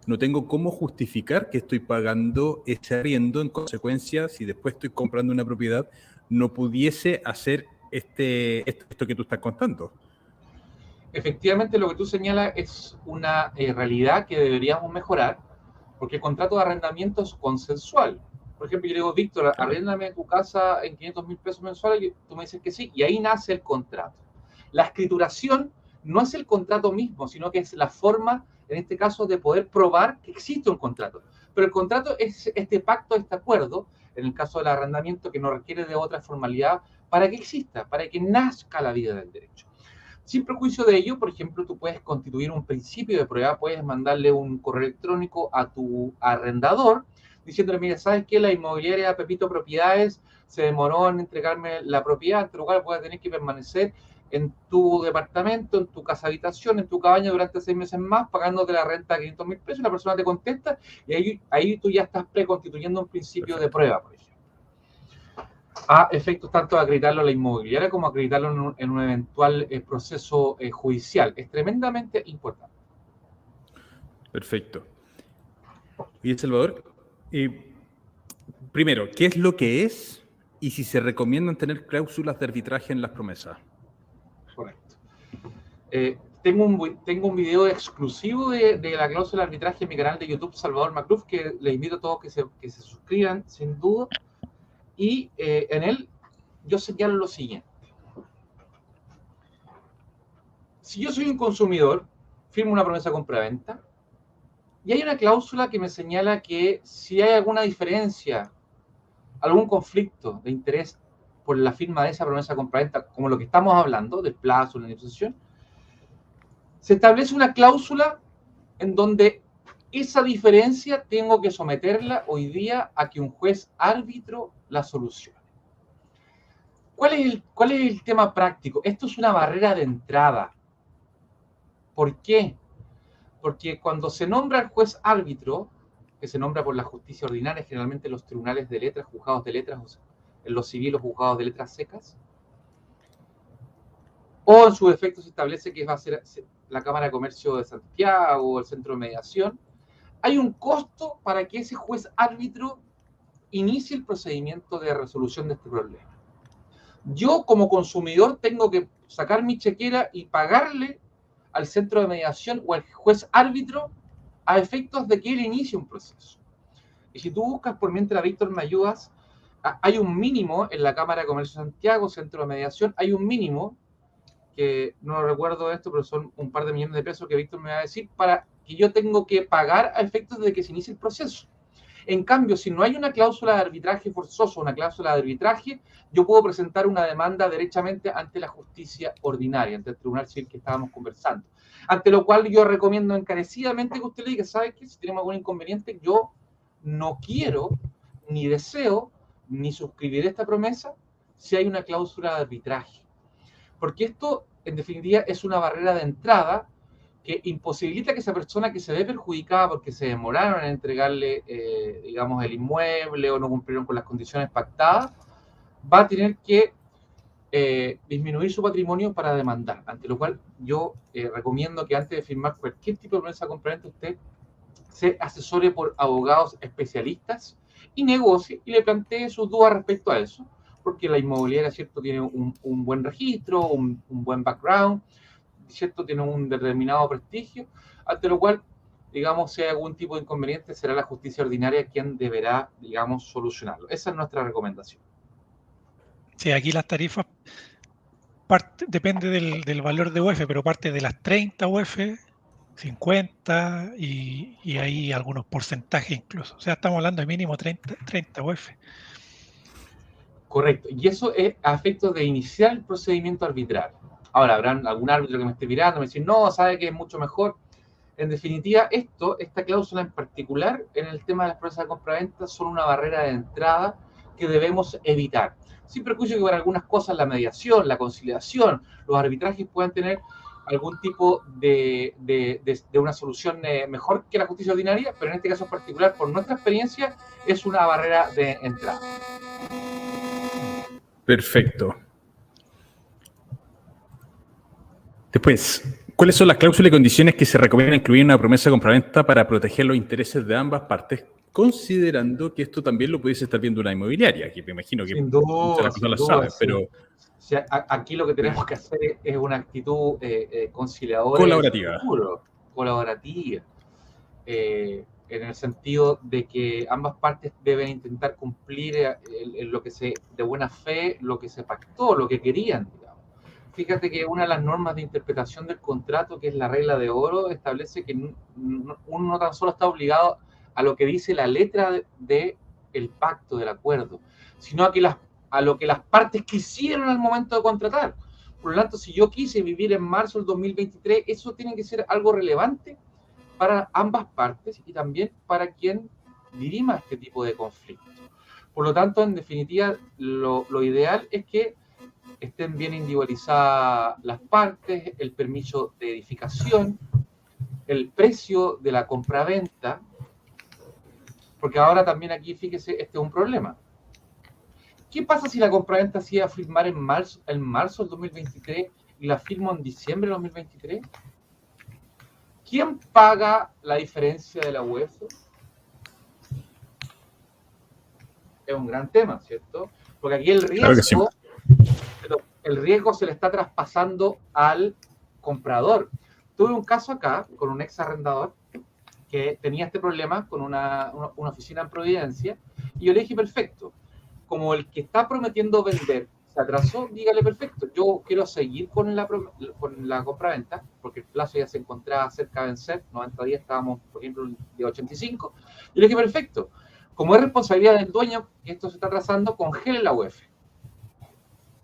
No tengo cómo justificar que estoy pagando ese arriendo. En consecuencia, si después estoy comprando una propiedad, no pudiese hacer esto que tú estás contando. Efectivamente, lo que tú señalas es una realidad que deberíamos mejorar, porque el contrato de arrendamiento es consensual. Por ejemplo, yo le digo, Víctor, arréndame tu casa en 500.000 pesos mensuales, y tú me dices que sí, y ahí nace el contrato. La escrituración no es el contrato mismo, sino que es la forma, en este caso, de poder probar que existe un contrato. Pero el contrato es este pacto, este acuerdo, en el caso del arrendamiento, que no requiere de otra formalidad para que exista, para que nazca la vida del derecho. Sin perjuicio de ello, por ejemplo, tú puedes constituir un principio de prueba, puedes mandarle un correo electrónico a tu arrendador diciéndole, mira, ¿sabes qué? La inmobiliaria Pepito Propiedades se demoró en entregarme la propiedad, en tu lugar voy a tener que permanecer en tu departamento, en tu casa habitación, en tu cabaña durante 6 meses más, pagándote la renta de 500.000 pesos, y la persona te contesta, y ahí tú ya estás preconstituyendo un principio de prueba, por ejemplo. A efectos tanto de acreditarlo a la inmobiliaria como acreditarlo en un eventual proceso judicial. Es tremendamente importante. Perfecto. Y Salvador, primero, ¿qué es lo que es y si se recomiendan tener cláusulas de arbitraje en las promesas? Correcto. Tengo un video exclusivo de la cláusula de arbitraje en mi canal de YouTube, Salvador Macluf, que les invito a todos que se suscriban, sin duda. Y en él yo señalo lo siguiente. Si yo soy un consumidor, firmo una promesa de compra-venta, y hay una cláusula que me señala que si hay alguna diferencia, algún conflicto de interés por la firma de esa promesa de compra-venta, como lo que estamos hablando, del plazo, la negociación, se establece una cláusula en donde esa diferencia tengo que someterla hoy día a que un juez árbitro la solucione. ¿Cuál es el tema práctico? Esto es una barrera de entrada. ¿Por qué? Porque cuando se nombra al juez árbitro, que se nombra por la justicia ordinaria, generalmente los tribunales de letras, juzgados de letras, o sea, en los civiles, juzgados de letras secas, o en su defecto se establece que va a ser la Cámara de Comercio de Santiago o el Centro de Mediación, hay un costo para que ese juez árbitro inicie el procedimiento de resolución de este problema. Yo como consumidor tengo que sacar mi chequera y pagarle al centro de mediación o al juez árbitro a efectos de que él inicie un proceso. Y si tú buscas por mientras, Víctor, me ayudas, hay un mínimo en la Cámara de Comercio de Santiago, centro de mediación, hay un mínimo, que no recuerdo esto, pero son un par de millones de pesos que Víctor me va a decir, para que yo tengo que pagar a efectos de que se inicie el proceso. En cambio, si no hay una cláusula de arbitraje forzoso, una cláusula de arbitraje, yo puedo presentar una demanda derechamente ante la justicia ordinaria, ante el tribunal civil que estábamos conversando. Ante lo cual yo recomiendo encarecidamente que usted le diga, ¿sabe qué? Si tenemos algún inconveniente, yo no quiero, ni deseo, ni suscribir esta promesa si hay una cláusula de arbitraje. Porque esto, en definitiva, es una barrera de entrada que imposibilita que esa persona que se ve perjudicada porque se demoraron en entregarle, digamos, el inmueble o no cumplieron con las condiciones pactadas, va a tener que disminuir su patrimonio para demandar. Ante lo cual yo recomiendo que antes de firmar cualquier tipo de promesa compraventa usted se asesore por abogados especialistas y negocie y le plantee sus dudas respecto a eso, porque la inmobiliaria, ¿cierto?, tiene un buen registro, un buen background, ¿cierto?, tiene un determinado prestigio, ante lo cual, digamos, si hay algún tipo de inconveniente, será la justicia ordinaria quien deberá, digamos, solucionarlo. Esa es nuestra recomendación. Sí, aquí las tarifas depende del valor de UF, pero parte de las 30 UF, 50 y hay algunos porcentajes incluso. O sea, estamos hablando de mínimo 30 UF. Correcto. Y eso es a efectos de iniciar el procedimiento arbitral. Ahora, habrán algún árbitro que me esté mirando, me dice, no, sabe que es mucho mejor. En definitiva, esta cláusula en particular, en el tema de las promesas de compraventa, son una barrera de entrada que debemos evitar. sin perjuicio que para algunas cosas la mediación, la conciliación, los arbitrajes puedan tener algún tipo de una solución mejor que la justicia ordinaria, pero en este caso en particular, por nuestra experiencia, es una barrera de entrada. Perfecto. Después, ¿cuáles son las cláusulas y condiciones que se recomiendan incluir en una promesa de compraventa para proteger los intereses de ambas partes, considerando que esto también lo pudiese estar viendo una inmobiliaria, que me imagino que sin duda, las personas saben, pero... O sea, aquí lo que tenemos que hacer es una actitud conciliadora. Colaborativa. En el sentido de que ambas partes deben intentar cumplir en lo que de buena fe, lo que se pactó, lo que querían, digamos. Fíjate que una de las normas de interpretación del contrato, que es la regla de oro, establece que uno no tan solo está obligado a lo que dice la letra del pacto, del acuerdo, sino a lo que las partes quisieron al momento de contratar. Por lo tanto, si yo quise vivir en marzo del 2023, eso tiene que ser algo relevante para ambas partes y también para quien dirima este tipo de conflictos. Por lo tanto, en definitiva, lo ideal es que estén bien individualizadas las partes, el permiso de edificación, el precio de la compraventa, porque ahora también aquí, fíjese, este es un problema. ¿Qué pasa si la compraventa se iba a firmar en marzo del 2023 y la firmo en diciembre del 2023? ¿Quién paga la diferencia de la UF? Es un gran tema, ¿cierto? Porque aquí el riesgo, el riesgo se le está traspasando al comprador. Tuve un caso acá con un ex arrendador que tenía este problema con una oficina en Providencia y yo le dije, perfecto, como el que está prometiendo vender se atrasó, dígale, perfecto, yo quiero seguir con la compraventa, porque el plazo ya se encontraba cerca de vencer, 90 días estábamos, por ejemplo, de 85. Yo le dije, perfecto, como es responsabilidad del dueño que esto se está atrasando, congele la UF.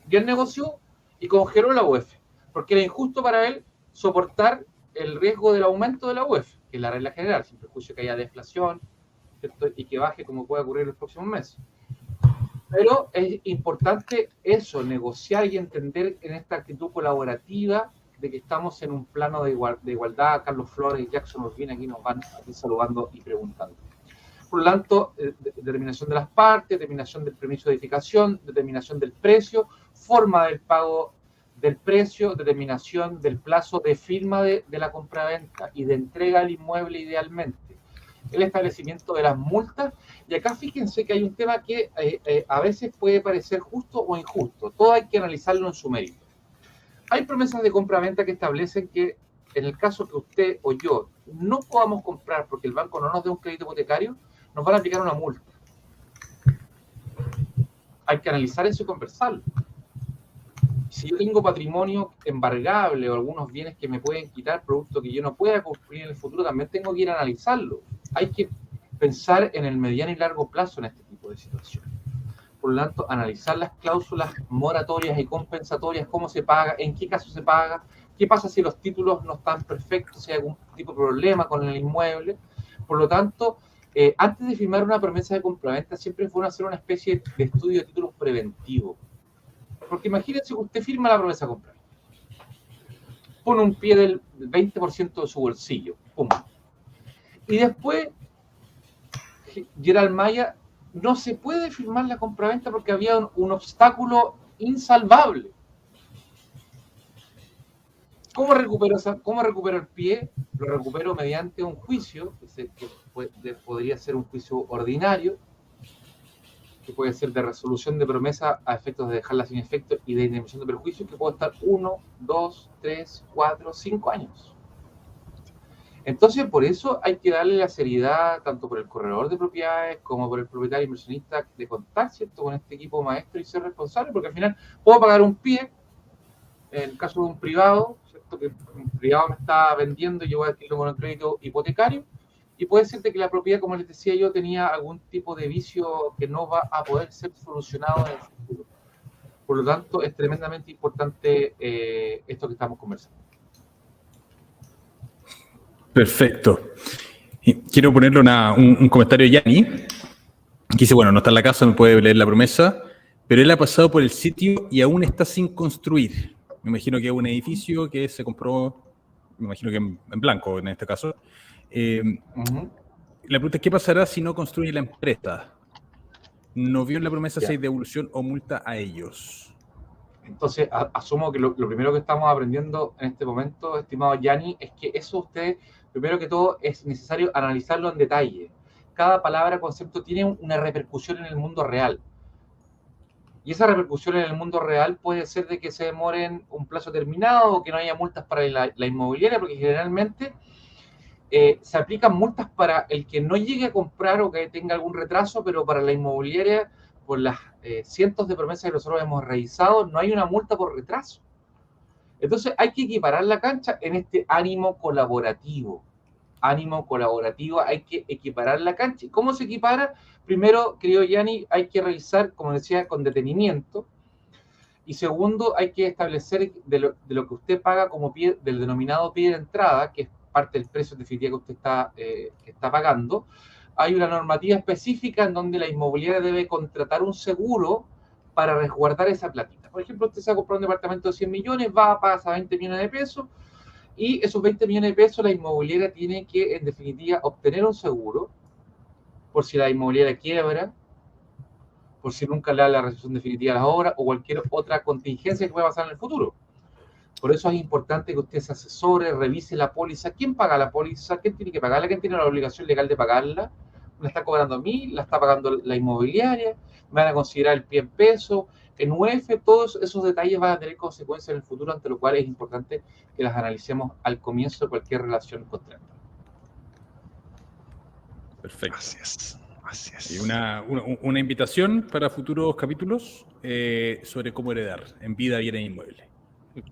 Y él negoció y congeló la UF, porque era injusto para él soportar el riesgo del aumento de la UF, que es la regla general, sin perjuicio que haya deflación, ¿cierto? Y que baje como puede ocurrir en los próximos meses. Pero es importante eso, negociar y entender en esta actitud colaborativa de que estamos en un plano de igualdad. Carlos Flores y Jackson Urbina aquí nos van aquí saludando y preguntando. Por lo tanto, determinación de las partes, determinación del permiso de edificación, determinación del precio, forma del pago del precio, determinación del plazo de firma de la compraventa y de entrega al inmueble idealmente. El establecimiento de las multas, y acá fíjense que hay un tema que a veces puede parecer justo o injusto, todo hay que analizarlo en su mérito. Hay promesas de compraventa que establecen que en el caso que usted o yo no podamos comprar porque el banco no nos dé un crédito hipotecario, nos van a aplicar una multa. Hay que analizar eso y conversarlo. Si yo tengo patrimonio embargable o algunos bienes que me pueden quitar producto que yo no pueda cumplir en el futuro, también tengo que ir a analizarlo. Hay que pensar en el mediano y largo plazo en este tipo de situaciones. Por lo tanto, analizar las cláusulas moratorias y compensatorias, cómo se paga, en qué caso se paga, qué pasa si los títulos no están perfectos, si hay algún tipo de problema con el inmueble. Por lo tanto, antes de firmar una promesa de compraventa, siempre fue hacer una especie de estudio de títulos preventivo. Porque imagínense que usted firma la promesa de compraventa, pone un pie del 20% de su bolsillo, pum. Y después, Gerald Maya, no se puede firmar la compraventa porque había un obstáculo insalvable. ¿Cómo recupero el pie? Lo recupero mediante un juicio, que podría ser un juicio ordinario, que puede ser de resolución de promesa a efectos de dejarla sin efecto y de indemnización de perjuicios, que puede estar 1, 2, 3, 4, 5 años. Entonces, por eso hay que darle la seriedad, tanto por el corredor de propiedades como por el propietario inversionista, de contar, ¿cierto?, con este equipo maestro y ser responsable, porque al final puedo pagar un pie, en el caso de un privado, ¿cierto?, que un privado me está vendiendo y yo voy a adquirirlo con un crédito hipotecario, y puede ser que la propiedad, como les decía yo, tenía algún tipo de vicio que no va a poder ser solucionado en el futuro. Por lo tanto, es tremendamente importante esto que estamos conversando. Perfecto. Quiero ponerle un comentario de Yanni, que dice, bueno, no está en la casa, no puede leer la promesa, pero él ha pasado por el sitio y aún está sin construir. Me imagino que es un edificio que se compró, me imagino que en blanco en este caso. La pregunta es, ¿qué pasará si no construye la empresa? ¿No vio en la promesa si hay devolución o multa a ellos? Entonces, asumo que lo primero que estamos aprendiendo en este momento, estimado Yanni, es que eso usted, primero que todo, es necesario analizarlo en detalle. Cada palabra, concepto, tiene una repercusión en el mundo real. Y esa repercusión en el mundo real puede ser de que se demoren un plazo determinado o que no haya multas para la inmobiliaria, porque generalmente se aplican multas para el que no llegue a comprar o que tenga algún retraso, pero para la inmobiliaria, por las cientos de promesas que nosotros hemos revisado, no hay una multa por retraso. Entonces hay que equiparar la cancha en este ánimo colaborativo. Ánimo colaborativo, hay que equiparar la cancha. ¿Y cómo se equipara? Primero, querido Yanni, hay que revisar, como decía, con detenimiento. Y segundo, hay que establecer de lo que usted paga como pie, del denominado pie de entrada, que es parte del precio definitivo que usted está pagando. Hay una normativa específica en donde la inmobiliaria debe contratar un seguro para resguardar esa platita. Por ejemplo, usted se va a comprar un departamento de 100 millones, va a pagar 20 millones de pesos, y esos 20 millones de pesos la inmobiliaria tiene que, en definitiva, obtener un seguro por si la inmobiliaria quiebra, por si nunca le da la resolución definitiva a las obras o cualquier otra contingencia que pueda pasar en el futuro. Por eso es importante que usted se asesore, revise la póliza. ¿Quién paga la póliza? ¿Quién tiene que pagarla? ¿Quién tiene la obligación legal de pagarla? ¿La está cobrando a mí? ¿La está pagando la inmobiliaria? ¿Me van a considerar el pie en peso? En UF, todos esos detalles van a tener consecuencias en el futuro, ante lo cual es importante que las analicemos al comienzo de cualquier relación contractual. Perfecto. Gracias. Y una invitación para futuros capítulos sobre cómo heredar en vida, bienes inmuebles.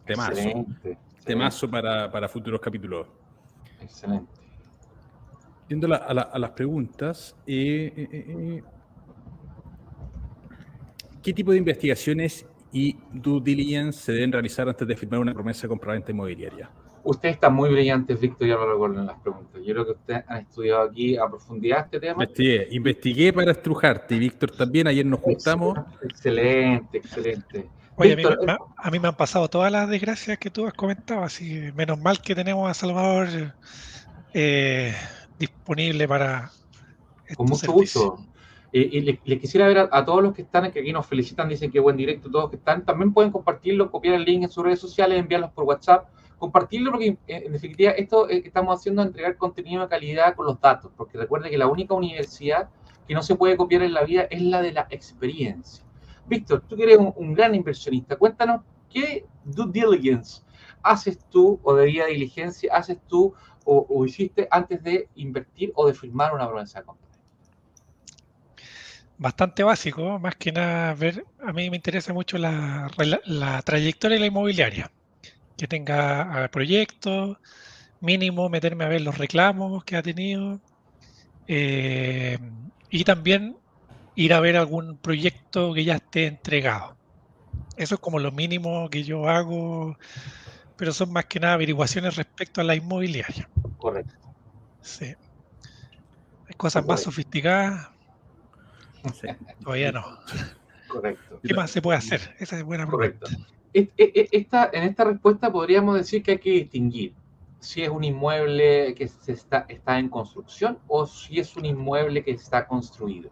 Temazo. Excelente. Temazo para futuros capítulos. Excelente. Yendo a las preguntas, ¿qué tipo de investigaciones y due diligence se deben realizar antes de firmar una promesa de compraventa inmobiliaria? Usted está muy brillante, Víctor, ya lo recuerdo en las preguntas. Yo creo que usted ha estudiado aquí a profundidad este tema. Investigué para estrujarte, y Víctor también. Ayer nos juntamos. Excelente, excelente. Oye, Víctor, a mí me han pasado todas las desgracias que tú has comentado, así que menos mal que tenemos a Salvador disponible para con mucho gusto. Y les quisiera ver a todos los que están, que aquí nos felicitan, dicen que buen directo, todos que están, también pueden compartirlo, copiar el link en sus redes sociales, enviarlos por WhatsApp, compartirlo, porque en definitiva esto que estamos haciendo es entregar contenido de calidad con los datos, porque recuerden que la única universidad que no se puede copiar en la vida es la de la experiencia. Víctor, tú que eres un gran inversionista, cuéntanos qué due diligence haces tú, o de día diligencia haces tú o hiciste antes de invertir o de firmar una promesa de compra. Bastante básico, más que nada ver, a mí me interesa mucho la trayectoria de la inmobiliaria, que tenga proyectos, mínimo meterme a ver los reclamos que ha tenido, y también ir a ver algún proyecto que ya esté entregado. Eso es como lo mínimo que yo hago, pero son más que nada averiguaciones respecto a la inmobiliaria. Correcto. Sí. Hay cosas más sofisticadas. Sí. Todavía no. Correcto. ¿Qué más se puede hacer? Esa es buena pregunta. En esta respuesta podríamos decir que hay que distinguir si es un inmueble que está en construcción o si es un inmueble que está construido.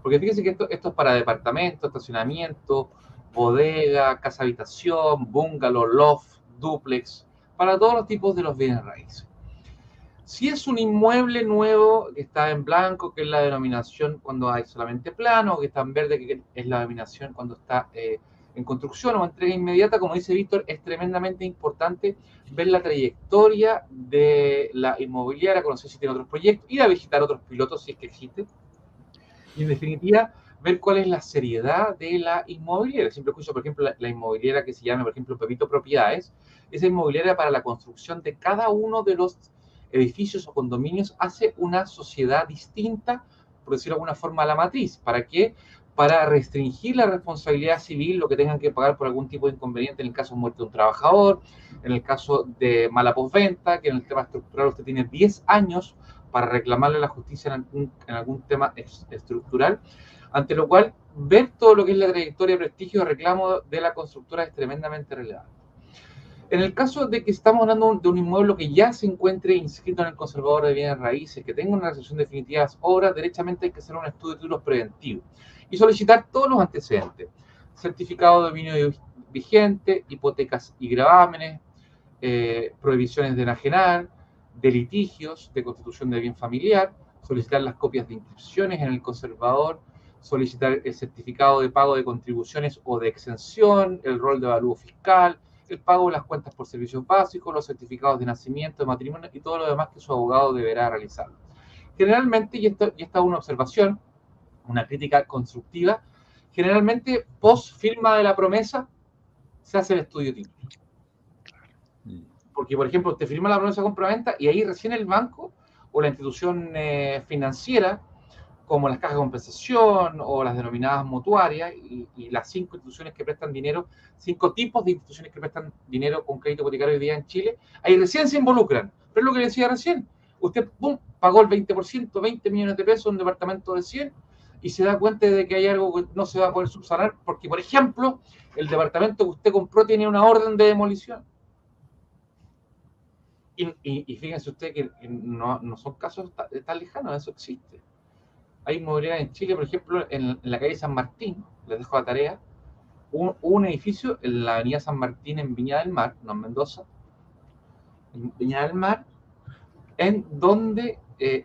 Porque fíjense que esto es para departamento, estacionamiento, bodega, casa habitación, bungalow, loft, dúplex, para todos los tipos de los bienes raíces. Si es un inmueble nuevo que está en blanco, que es la denominación cuando hay solamente plano, o que está en verde, que es la denominación cuando está en construcción o entrega inmediata, como dice Víctor, es tremendamente importante ver la trayectoria de la inmobiliaria, conocer si tiene otros proyectos, ir a visitar otros pilotos si es que existen, y en definitiva ver cuál es la seriedad de la inmobiliaria. Siempre escucho, por ejemplo, la inmobiliaria que se llama, por ejemplo, Pepito Propiedades, esa inmobiliaria para la construcción de cada uno de los edificios o condominios hace una sociedad distinta, por decirlo de alguna forma, a la matriz. ¿Para qué? Para restringir la responsabilidad civil, lo que tengan que pagar por algún tipo de inconveniente en el caso de muerte de un trabajador, en el caso de mala postventa, que en el tema estructural usted tiene 10 años para reclamarle a la justicia en algún tema estructural, Ante lo cual, ver todo lo que es la trayectoria, prestigio y reclamo de la constructora es tremendamente relevante. En el caso de que estamos hablando de un inmueble que ya se encuentre inscrito en el conservador de bienes raíces, que tenga una recepción definitiva de las obras, derechamente hay que hacer un estudio de títulos preventivos y solicitar todos los antecedentes: certificado de dominio vigente, hipotecas y gravámenes, prohibiciones de enajenar, de litigios, de constitución de bien familiar, solicitar las copias de inscripciones en el conservador, solicitar el certificado de pago de contribuciones o de exención, el rol de avalúo fiscal, el pago de las cuentas por servicios básicos, los certificados de nacimiento, de matrimonio y todo lo demás que su abogado deberá realizar. Generalmente, y esta es una observación, una crítica constructiva, generalmente post firma de la promesa se hace el estudio título. Porque, por ejemplo, usted firma la promesa de compra-venta y ahí recién el banco o la institución financiera, como las cajas de compensación o las denominadas mutuarias y las 5 instituciones que prestan dinero, 5 tipos de instituciones que prestan dinero con crédito hipotecario hoy día en Chile, ahí recién se involucran. Pero es lo que decía recién, usted pagó el 20%, 20 millones de pesos en un departamento de 100 y se da cuenta de que hay algo que no se va a poder subsanar porque, por ejemplo, el departamento que usted compró tiene una orden de demolición. Y fíjense usted que no son casos tan lejanos, eso existe. Hay inmobiliarias en Chile, por ejemplo, en la calle San Martín, les dejo la tarea, un edificio en la avenida San Martín en Viña del Mar, no en Mendoza, en Viña del Mar, en donde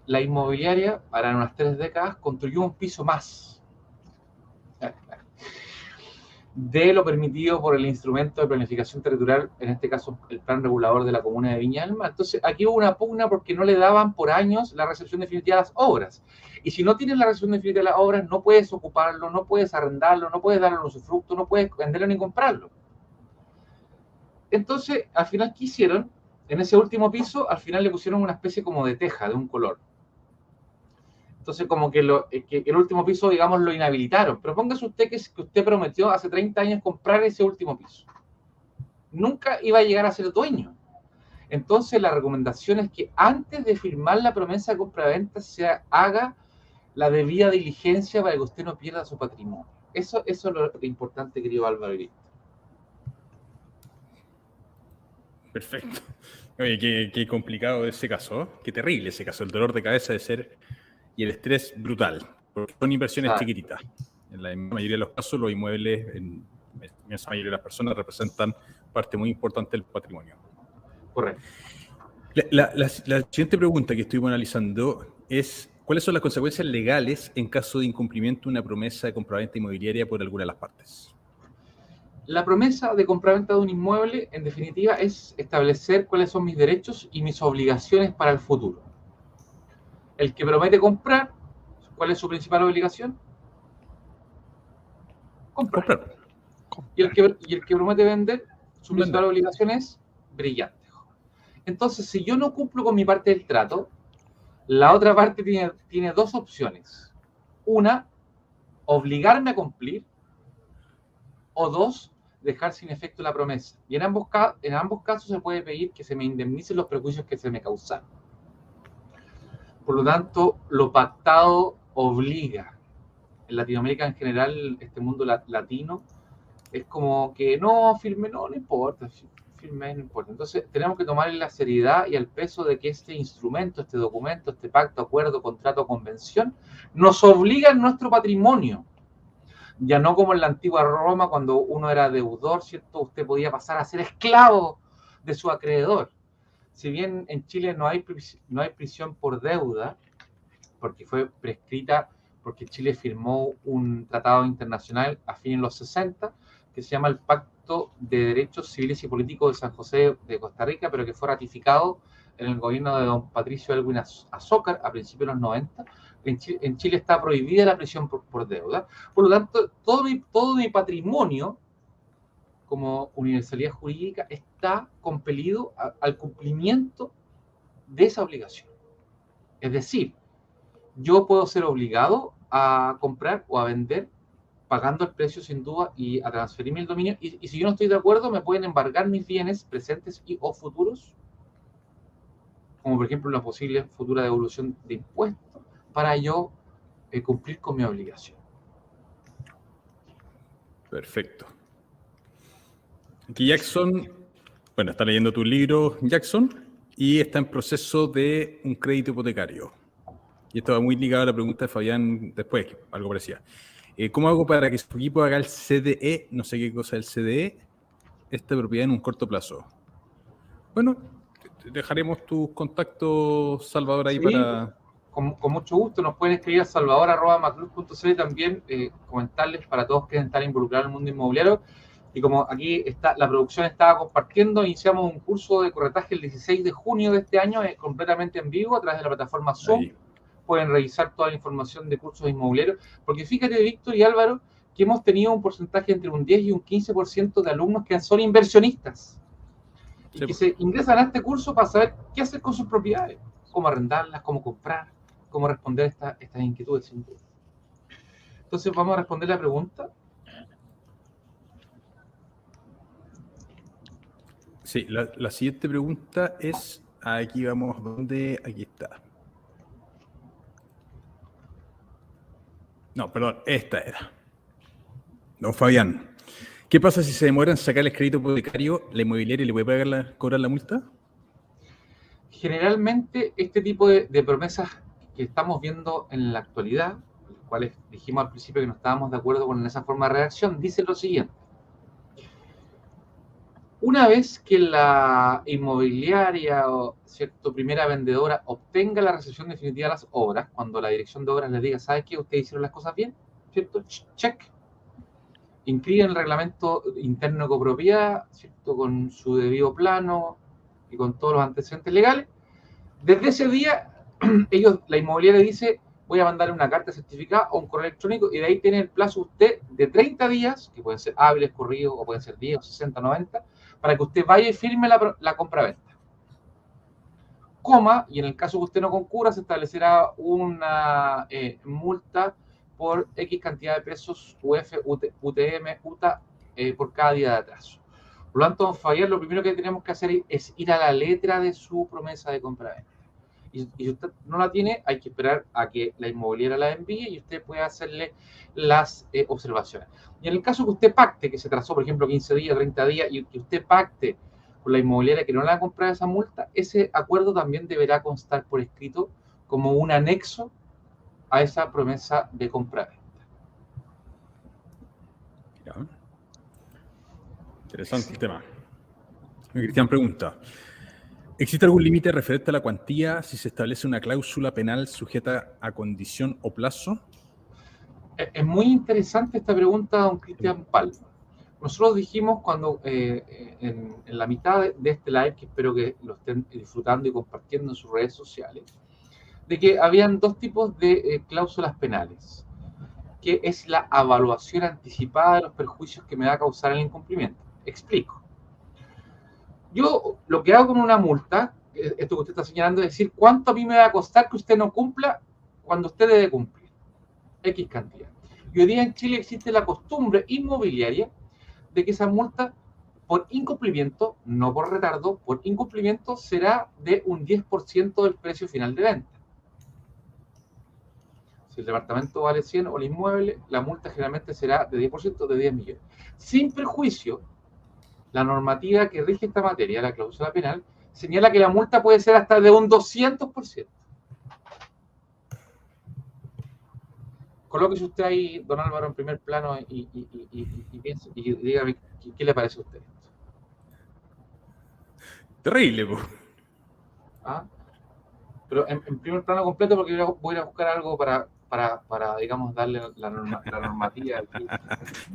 la inmobiliaria, para unas 3 décadas, construyó un piso más de lo permitido por el instrumento de planificación territorial, en este caso el plan regulador de la comuna de Viña del Mar. Entonces, aquí hubo una pugna porque no le daban por años la recepción definitiva de las obras. Y si no tienes la recepción definitiva de las obras, no puedes ocuparlo, no puedes arrendarlo, no puedes darle un usufructo, no puedes venderlo ni comprarlo. Entonces, al final, ¿qué hicieron? En ese último piso, al final le pusieron una especie como de teja, de un color. Entonces, como que el último piso, digamos, lo inhabilitaron. Pero póngase usted que usted prometió hace 30 años comprar ese último piso. Nunca iba a llegar a ser dueño. Entonces, la recomendación es que antes de firmar la promesa de compra-venta se haga la debida diligencia para que usted no pierda su patrimonio. Eso es lo importante, querido Álvaro. Perfecto. Oye, qué complicado ese caso, qué terrible ese caso. El dolor de cabeza de ser y el estrés brutal, porque son inversiones chiquititas. En la mayoría de los casos, los inmuebles, en la inmensa mayoría de las personas, representan parte muy importante del patrimonio. Correcto. La siguiente pregunta que estuvimos analizando es: ¿cuáles son las consecuencias legales en caso de incumplimiento de una promesa de compraventa inmobiliaria por alguna de las partes? La promesa de compraventa de un inmueble, en definitiva, es establecer cuáles son mis derechos y mis obligaciones para el futuro. El que promete comprar, ¿cuál es su principal obligación? Comprar. Y el que promete vender, su principal obligación es brillante. Entonces, si yo no cumplo con mi parte del trato, la otra parte tiene 2 opciones. Una, obligarme a cumplir, o 2, dejar sin efecto la promesa. Y en ambos casos se puede pedir que se me indemnicen los perjuicios que se me causaron. Por lo tanto, lo pactado obliga. En Latinoamérica en general, este mundo latino, es como que no, firme, no importa, firme, no importa. Entonces, tenemos que tomarle la seriedad y el peso de que este instrumento, este documento, este pacto, acuerdo, contrato, convención, nos obliga en nuestro patrimonio. Ya no como en la antigua Roma, cuando uno era deudor, ¿cierto? Usted podía pasar a ser esclavo de su acreedor. Si bien en Chile no hay prisión por deuda, porque fue prescrita, porque Chile firmó un tratado internacional a fines de los 60, que se llama el Pacto de Derechos Civiles y Políticos de San José de Costa Rica, pero que fue ratificado en el gobierno de don Patricio Elwin Azócar a principios de los 90. En Chile está prohibida la prisión por deuda. Por lo tanto, todo mi patrimonio como universalidad jurídica está compelido al cumplimiento de esa obligación. Es decir, yo puedo ser obligado a comprar o a vender pagando el precio sin duda y a transferirme el dominio. Y si yo no estoy de acuerdo, me pueden embargar mis bienes presentes y o futuros, como por ejemplo una posible futura devolución de impuestos, para yo cumplir con mi obligación. Perfecto. Aquí Jackson, bueno, está leyendo tu libro, Jackson, y está en proceso de un crédito hipotecario. Y esto va muy ligado a la pregunta de Fabián después, que algo parecía. ¿Cómo hago para que su equipo haga el CDE, no sé qué cosa es el CDE, esta propiedad en un corto plazo? Bueno, dejaremos tus contactos, Salvador, ahí Sí, para... con mucho gusto. Nos pueden escribir a salvador@maclub.cl y también comentarles para todos que están involucrados en el mundo inmobiliario. Y como aquí está, la producción estaba compartiendo, iniciamos un curso de corretaje el 16 de junio de este año, completamente en vivo a través de la plataforma Zoom. Ahí. Pueden revisar toda la información de cursos inmobiliarios, porque fíjate, Víctor y Álvaro, que hemos tenido un porcentaje entre un 10 y un 15% de alumnos que son inversionistas y Sí, que se ingresan a este curso para saber qué hacer con sus propiedades, cómo arrendarlas, cómo comprar, cómo responder estas inquietudes, sin duda. Entonces vamos a responder la pregunta. Sí, la siguiente pregunta es, aquí vamos, ¿dónde? Aquí está. No, perdón, esta era. Don Fabián, ¿qué pasa si se demora en sacar el crédito hipotecario? ¿La inmobiliaria le puede cobrar la multa? Generalmente este tipo de promesas que estamos viendo en la actualidad, las cuales dijimos al principio que no estábamos de acuerdo con esa forma de redacción, dicen lo siguiente. Una vez que la inmobiliaria o primera vendedora obtenga la recepción definitiva de las obras, cuando la dirección de obras les diga, ¿sabes qué? Ustedes hicieron las cosas bien, ¿cierto? Check. Inscriben el reglamento interno de copropiedad, ¿cierto? Con su debido plano y con todos los antecedentes legales. Desde ese día, la inmobiliaria dice, voy a mandarle una carta certificada o un correo electrónico, y de ahí tiene el plazo usted de 30 días, que pueden ser hábiles, corridos, o pueden ser 10, o 60, 90, para que usted vaya y firme la compraventa. Coma, y en el caso que usted no concurra, se establecerá una multa por X cantidad de pesos UF, UTM, UTA, por cada día de atraso. Por lo tanto, don Fabián, lo primero que tenemos que hacer es ir a la letra de su promesa de compraventa. Y si usted no la tiene, hay que esperar a que la inmobiliaria la envíe y usted puede hacerle las observaciones. Y en el caso que usted pacte, que se trazó, por ejemplo, 15 días, 30 días, y que usted pacte con la inmobiliaria que no le va a comprar esa multa, ese acuerdo también deberá constar por escrito como un anexo a esa promesa de compraventa. Interesante el tema. Cristian pregunta, ¿existe algún límite referente a la cuantía si se establece una cláusula penal sujeta a condición o plazo? Es muy interesante esta pregunta, don Cristian Palma. Nosotros dijimos cuando en la mitad de este live, que espero que lo estén disfrutando y compartiendo en sus redes sociales, de que habían dos tipos de cláusulas penales, que es la evaluación anticipada de los perjuicios que me va a causar el incumplimiento. Explico. Yo lo que hago con una multa, esto que usted está señalando, es decir, ¿cuánto a mí me va a costar que usted no cumpla cuando usted debe cumplir? X cantidad. Y hoy día en Chile existe la costumbre inmobiliaria de que esa multa por incumplimiento, no por retardo, por incumplimiento será de un 10% del precio final de venta. Si el departamento vale 100 o el inmueble, la multa generalmente será de 10%, de 10 millones. Sin perjuicio, la normativa que rige esta materia, la cláusula penal, señala que la multa puede ser hasta de un 200%. Colóquese usted ahí, don Álvaro, en primer plano y piense, y dígame qué le parece a usted. Terrible, po. ¿Ah? Pero en primer plano completo, porque voy a buscar algo para digamos, darle la normativa.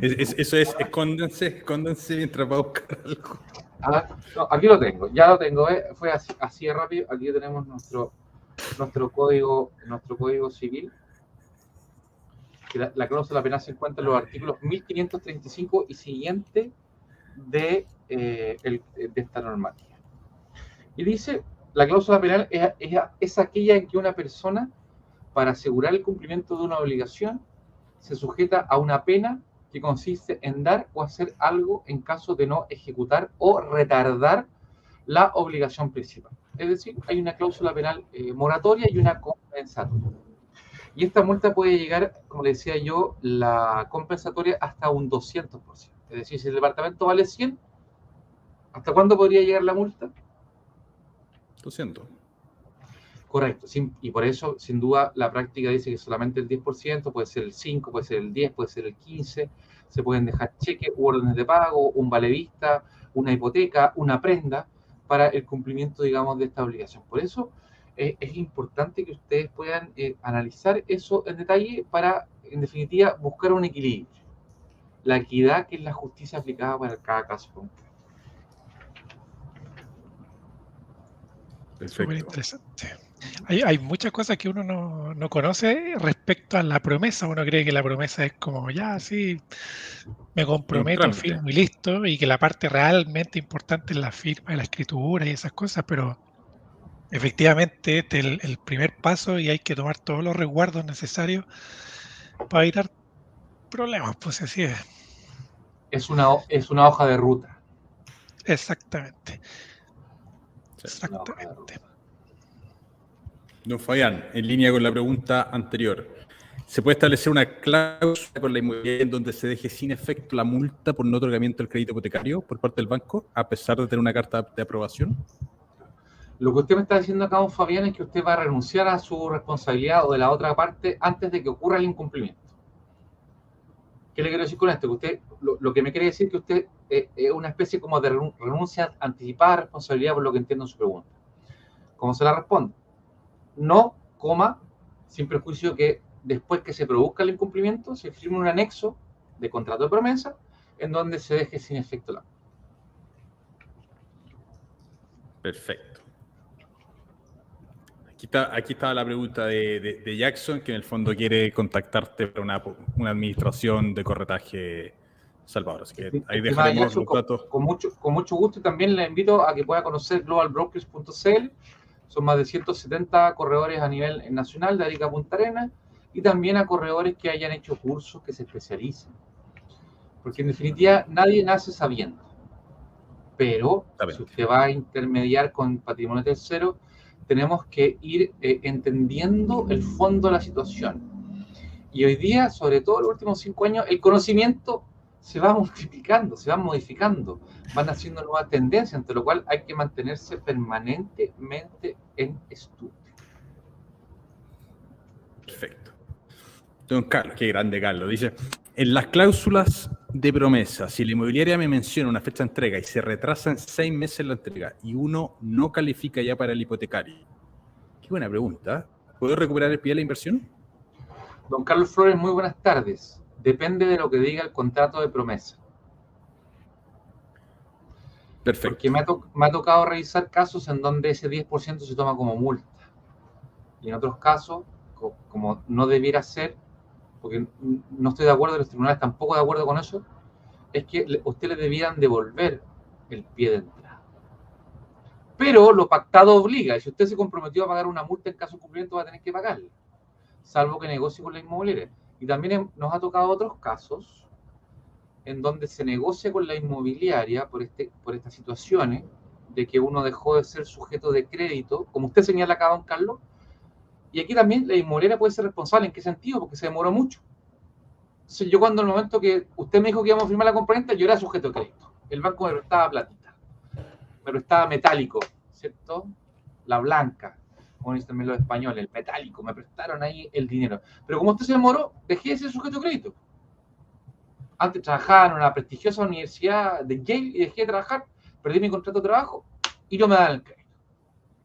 Eso es, escóndanse mientras va a buscar algo. No, aquí lo tengo, ya lo tengo, fue así de rápido. Aquí tenemos nuestro código civil. Que la cláusula penal se encuentra en los artículos 1535 y siguiente de esta normativa. Y dice, la cláusula penal es aquella en que una persona, para asegurar el cumplimiento de una obligación, se sujeta a una pena que consiste en dar o hacer algo en caso de no ejecutar o retardar la obligación principal. Es decir, hay una cláusula penal moratoria y una compensatoria. Y esta multa puede llegar, como le decía yo, la compensatoria hasta un 200%. Es decir, si el departamento vale 100, ¿hasta cuándo podría llegar la multa? 200. Correcto, y por eso, sin duda, la práctica dice que solamente el 10%, puede ser el 5%, puede ser el 10%, puede ser el 15%, se pueden dejar cheques u órdenes de pago, un vale vista, una hipoteca, una prenda, para el cumplimiento, digamos, de esta obligación. Por eso es importante que ustedes puedan analizar eso en detalle para, en definitiva, buscar un equilibrio. La equidad, que es la justicia aplicada para cada caso. Súper interesante. Hay muchas cosas que uno no conoce respecto a la promesa. Uno cree que la promesa es como, ya, sí, me comprometo, firmo y listo, y que la parte realmente importante es la firma, la escritura y esas cosas, pero efectivamente este es el primer paso y hay que tomar todos los resguardos necesarios para evitar problemas, pues así es. Es una hoja de ruta. Exactamente. Sí. Exactamente. Don Fabián, en línea con la pregunta anterior, ¿se puede establecer una cláusula con la inmobiliaria en donde se deje sin efecto la multa por no otorgamiento del crédito hipotecario por parte del banco, a pesar de tener una carta de aprobación? Lo que usted me está diciendo acá, don Fabián, es que usted va a renunciar a su responsabilidad o de la otra parte antes de que ocurra el incumplimiento. ¿Qué le quiero decir con esto? Que usted, lo que me quiere decir que usted es una especie como de renuncia anticipada a responsabilidad, por lo que entiendo en su pregunta. ¿Cómo se la responde? No, sin perjuicio que después que se produzca el incumplimiento, se firme un anexo de contrato de promesa en donde se deje sin efecto la multa. Perfecto. Aquí estaba la pregunta de Jackson, que en el fondo quiere contactarte para una administración de corretaje, Salvador. Así que ahí dejaremos los datos. Con mucho gusto, y también le invito a que pueda conocer globalbrokers.cl. Son más de 170 corredores a nivel nacional de Arica a Punta Arenas, y también a corredores que hayan hecho cursos que se especialicen. Porque en definitiva nadie nace sabiendo. Pero si usted va a intermediar con patrimonio tercero, tenemos que ir entendiendo el fondo de la situación. Y hoy día, sobre todo en los últimos 5 años, el conocimiento se va multiplicando, se va modificando, van haciendo nuevas tendencias, ante lo cual hay que mantenerse permanentemente en estudio. Perfecto. Don Carlos, qué grande Carlos, dice, en las cláusulas de promesa, si la inmobiliaria me menciona una fecha de entrega y se retrasa en 6 meses la entrega y uno no califica ya para el hipotecario, qué buena pregunta, ¿puedo recuperar el pie de la inversión? Don Carlos Flores, muy buenas tardes. Depende de lo que diga el contrato de promesa. Perfecto. Porque me ha tocado revisar casos en donde ese 10% se toma como multa. Y en otros casos, como no debiera ser, porque no estoy de acuerdo, los tribunales tampoco de acuerdo con eso, es que ustedes le debieran devolver el pie de entrada. Pero lo pactado obliga, y si usted se comprometió a pagar una multa en caso de cumplimiento, va a tener que pagarla, salvo que negocie con la inmobiliaria. Y también nos ha tocado otros casos en donde se negocia con la inmobiliaria por estas situaciones de que uno dejó de ser sujeto de crédito, como usted señala acá, don Carlos, y aquí también la inmobiliaria puede ser responsable. ¿En qué sentido? Porque se demoró mucho. Entonces yo, cuando en el momento que usted me dijo que íbamos a firmar la compraventa, yo era sujeto de crédito. El banco me prestaba platita, me prestaba metálico, ¿cierto? La blanca, como dicen también los españoles, el metálico, me prestaron ahí el dinero. Pero como usted se demoró, dejé de ser sujeto de crédito. Antes trabajaba en una prestigiosa universidad de Yale y dejé de trabajar, perdí mi contrato de trabajo y no me dan el crédito.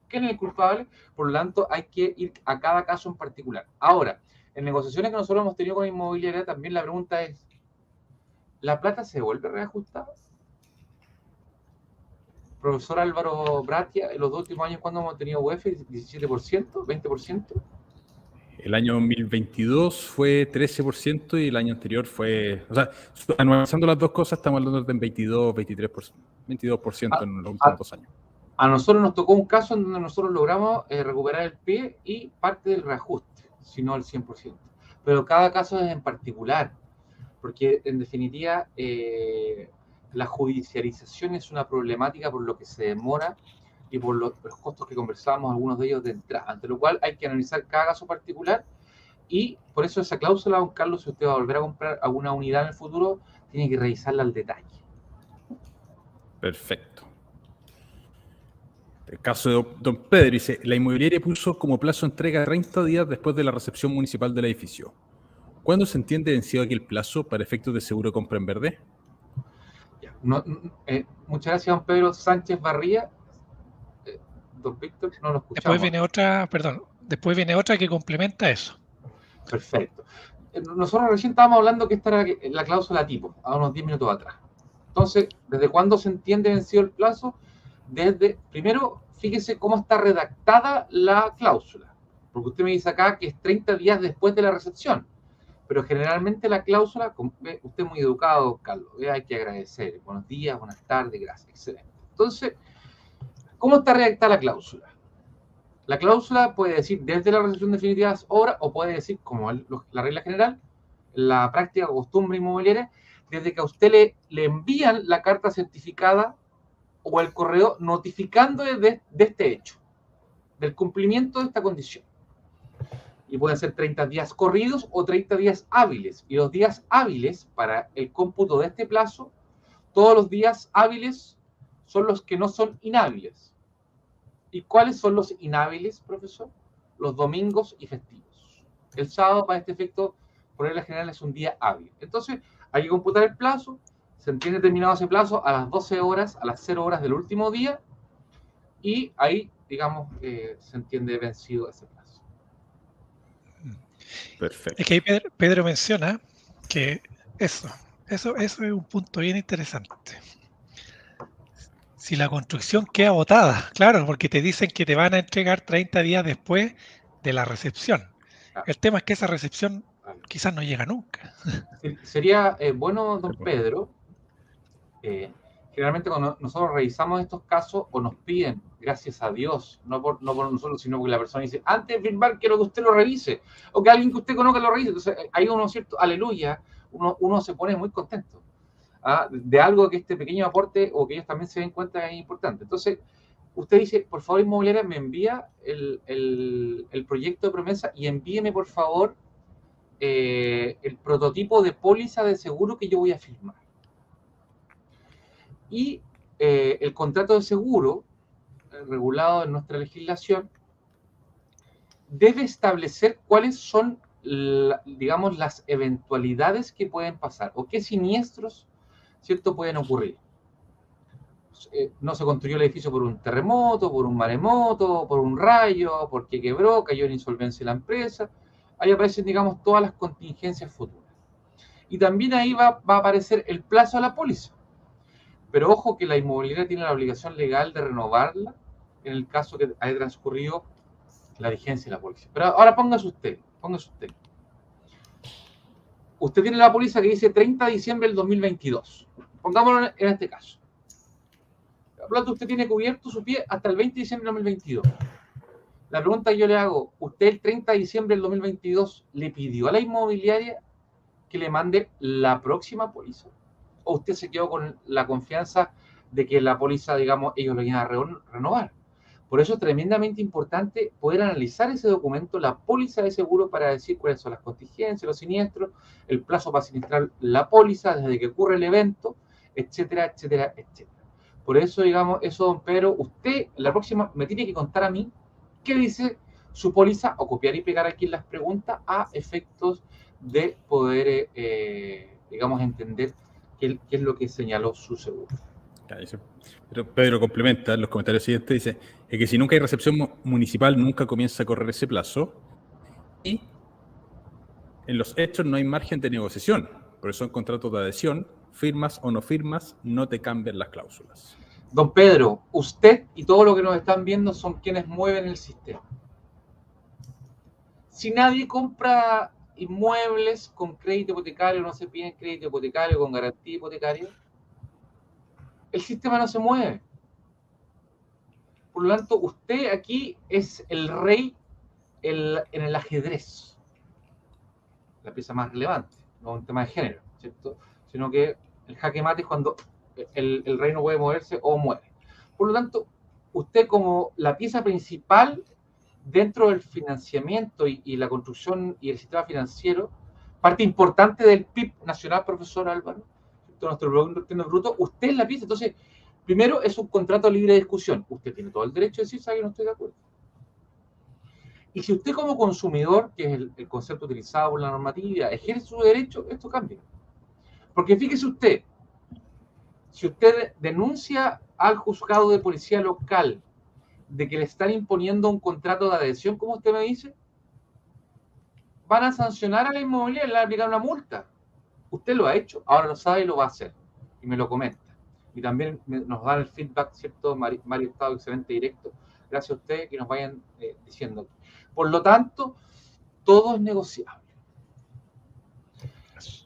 ¿Quién es el culpable? Por lo tanto, hay que ir a cada caso en particular. Ahora, en negociaciones que nosotros hemos tenido con la inmobiliaria, también la pregunta es, ¿la plata se vuelve reajustada? Profesor Álvaro Bratia, en los 2 últimos años, ¿cuándo hemos tenido UEF? ¿17%? ¿20%? El año 2022 fue 13% y el año anterior fue... O sea, anualizando las dos cosas, estamos hablando de 22, 23%, 22% en los últimos 2 años. A nosotros nos tocó un caso en donde nosotros logramos recuperar el pie y parte del reajuste, si no el 100%. Pero cada caso es en particular, porque en definitiva la judicialización es una problemática por lo que se demora y por los costos que conversábamos, algunos de ellos de entrada, ante lo cual hay que analizar cada caso particular Y por eso esa cláusula, don Carlos, si usted va a volver a comprar alguna unidad en el futuro, tiene que revisarla al detalle. Perfecto. El caso de don Pedro dice, la inmobiliaria puso como plazo de entrega 30 días después de la recepción municipal del edificio. ¿Cuándo se entiende vencido aquel plazo para efectos de seguro de compra en verde? Muchas gracias, don Pedro Sánchez Barría. Don Víctor, no lo escuchamos. Después viene otra que complementa eso. Perfecto. Nosotros recién estábamos hablando que esta era la cláusula tipo, a unos 10 minutos atrás. Entonces, ¿desde cuándo se entiende vencido el plazo? Primero, fíjese cómo está redactada la cláusula. Porque usted me dice acá que es 30 días después de la recepción. Pero generalmente la cláusula, usted es muy educado, Carlos, hay que agradecer. Buenos días, buenas tardes, gracias, excelente. Entonces, ¿cómo está redactada la cláusula? La cláusula puede decir desde la recepción definitiva de las obras o puede decir, como la regla general, la práctica o costumbre inmobiliaria, desde que a usted le envían la carta certificada o el correo notificándole de este hecho, del cumplimiento de esta condición. Y pueden ser 30 días corridos o 30 días hábiles. Y los días hábiles, para el cómputo de este plazo, todos los días hábiles son los que no son inhábiles. ¿Y cuáles son los inhábiles, profesor? Los domingos y festivos. El sábado, para este efecto, por regla general, es un día hábil. Entonces, hay que computar el plazo. Se entiende terminado ese plazo a las 12 horas, a las 0 horas del último día. Y ahí, digamos, se entiende vencido ese plazo. Perfecto. Es que ahí Pedro menciona que eso es un punto bien interesante. Si la construcción queda botada, claro, porque te dicen que te van a entregar 30 días después de la recepción. El tema es que esa recepción quizás no llega nunca. Sería bueno, don Pedro, generalmente cuando nosotros revisamos estos casos o nos piden, gracias a Dios, no por nosotros, sino porque la persona dice, antes de firmar quiero que usted lo revise, o que alguien que usted conozca lo revise. Entonces hay uno cierto, aleluya, uno se pone muy contento de algo que este pequeño aporte o que ellos también se den cuenta es importante. Entonces, usted dice, por favor, inmobiliaria, me envía el proyecto de promesa y envíeme, por favor, el prototipo de póliza de seguro que yo voy a firmar. Y el contrato de seguro, regulado en nuestra legislación, debe establecer cuáles son, digamos, las eventualidades que pueden pasar o qué siniestros, ¿cierto?, pueden ocurrir. No se construyó el edificio por un terremoto, por un maremoto, por un rayo, porque quebró, cayó en insolvencia la empresa. Ahí aparecen, digamos, todas las contingencias futuras. Y también ahí va a aparecer el plazo de la póliza. Pero ojo que la inmobiliaria tiene la obligación legal de renovarla en el caso que haya transcurrido la vigencia de la póliza. Pero ahora póngase usted. Usted tiene la póliza que dice 30 de diciembre del 2022. Pongámoslo en este caso. Por lo tanto, usted tiene cubierto su pie hasta el 20 de diciembre del 2022. La pregunta que yo le hago, ¿usted el 30 de diciembre del 2022 le pidió a la inmobiliaria que le mande la próxima póliza? ¿O usted se quedó con la confianza de que la póliza, digamos, ellos lo iban a renovar? Por eso es tremendamente importante poder analizar ese documento, la póliza de seguro, para decir cuáles son las contingencias, los siniestros, el plazo para sinistrar la póliza desde que ocurre el evento, etcétera, etcétera, etcétera. Por eso, digamos, eso, don Pedro, usted la próxima me tiene que contar a mí qué dice su póliza, o copiar y pegar aquí las preguntas a efectos de poder, digamos, entender qué es lo que señaló su seguro. Pero Pedro complementa en los comentarios siguientes, dice, es que si nunca hay recepción municipal, nunca comienza a correr ese plazo, y en los hechos no hay margen de negociación, por eso en contratos de adhesión, firmas o no firmas, no te cambian las cláusulas. Don Pedro, usted y todo lo que nos están viendo son quienes mueven el sistema. Si nadie compra inmuebles con crédito hipotecario, no se pide crédito hipotecario con garantía hipotecaria, el sistema no se mueve. Por lo tanto, usted aquí es el rey en el ajedrez. La pieza más relevante, no un tema de género, ¿cierto? Sino que el jaque mate es cuando el rey no puede moverse o muere. Por lo tanto, usted como la pieza principal dentro del financiamiento y la construcción y el sistema financiero, parte importante del PIB nacional, profesor Álvaro, nuestro Producto Interno Bruto, usted es la pieza. Entonces, primero es un contrato libre de discusión. Usted tiene todo el derecho de decir, ¿sabe que no estoy de acuerdo? Y si usted como consumidor, que es el concepto utilizado por la normativa, ejerce su derecho, esto cambia. Porque fíjese usted, si usted denuncia al juzgado de policía local de que le están imponiendo un contrato de adhesión, como usted me dice, van a sancionar a la inmobiliaria, le van a aplicar una multa. Usted lo ha hecho, ahora lo sabe y lo va a hacer. Y me lo comenta. Y también nos dan el feedback, ¿cierto? Mario Estado, excelente directo. Gracias a ustedes que nos vayan diciendo. Por lo tanto, todo es negociable.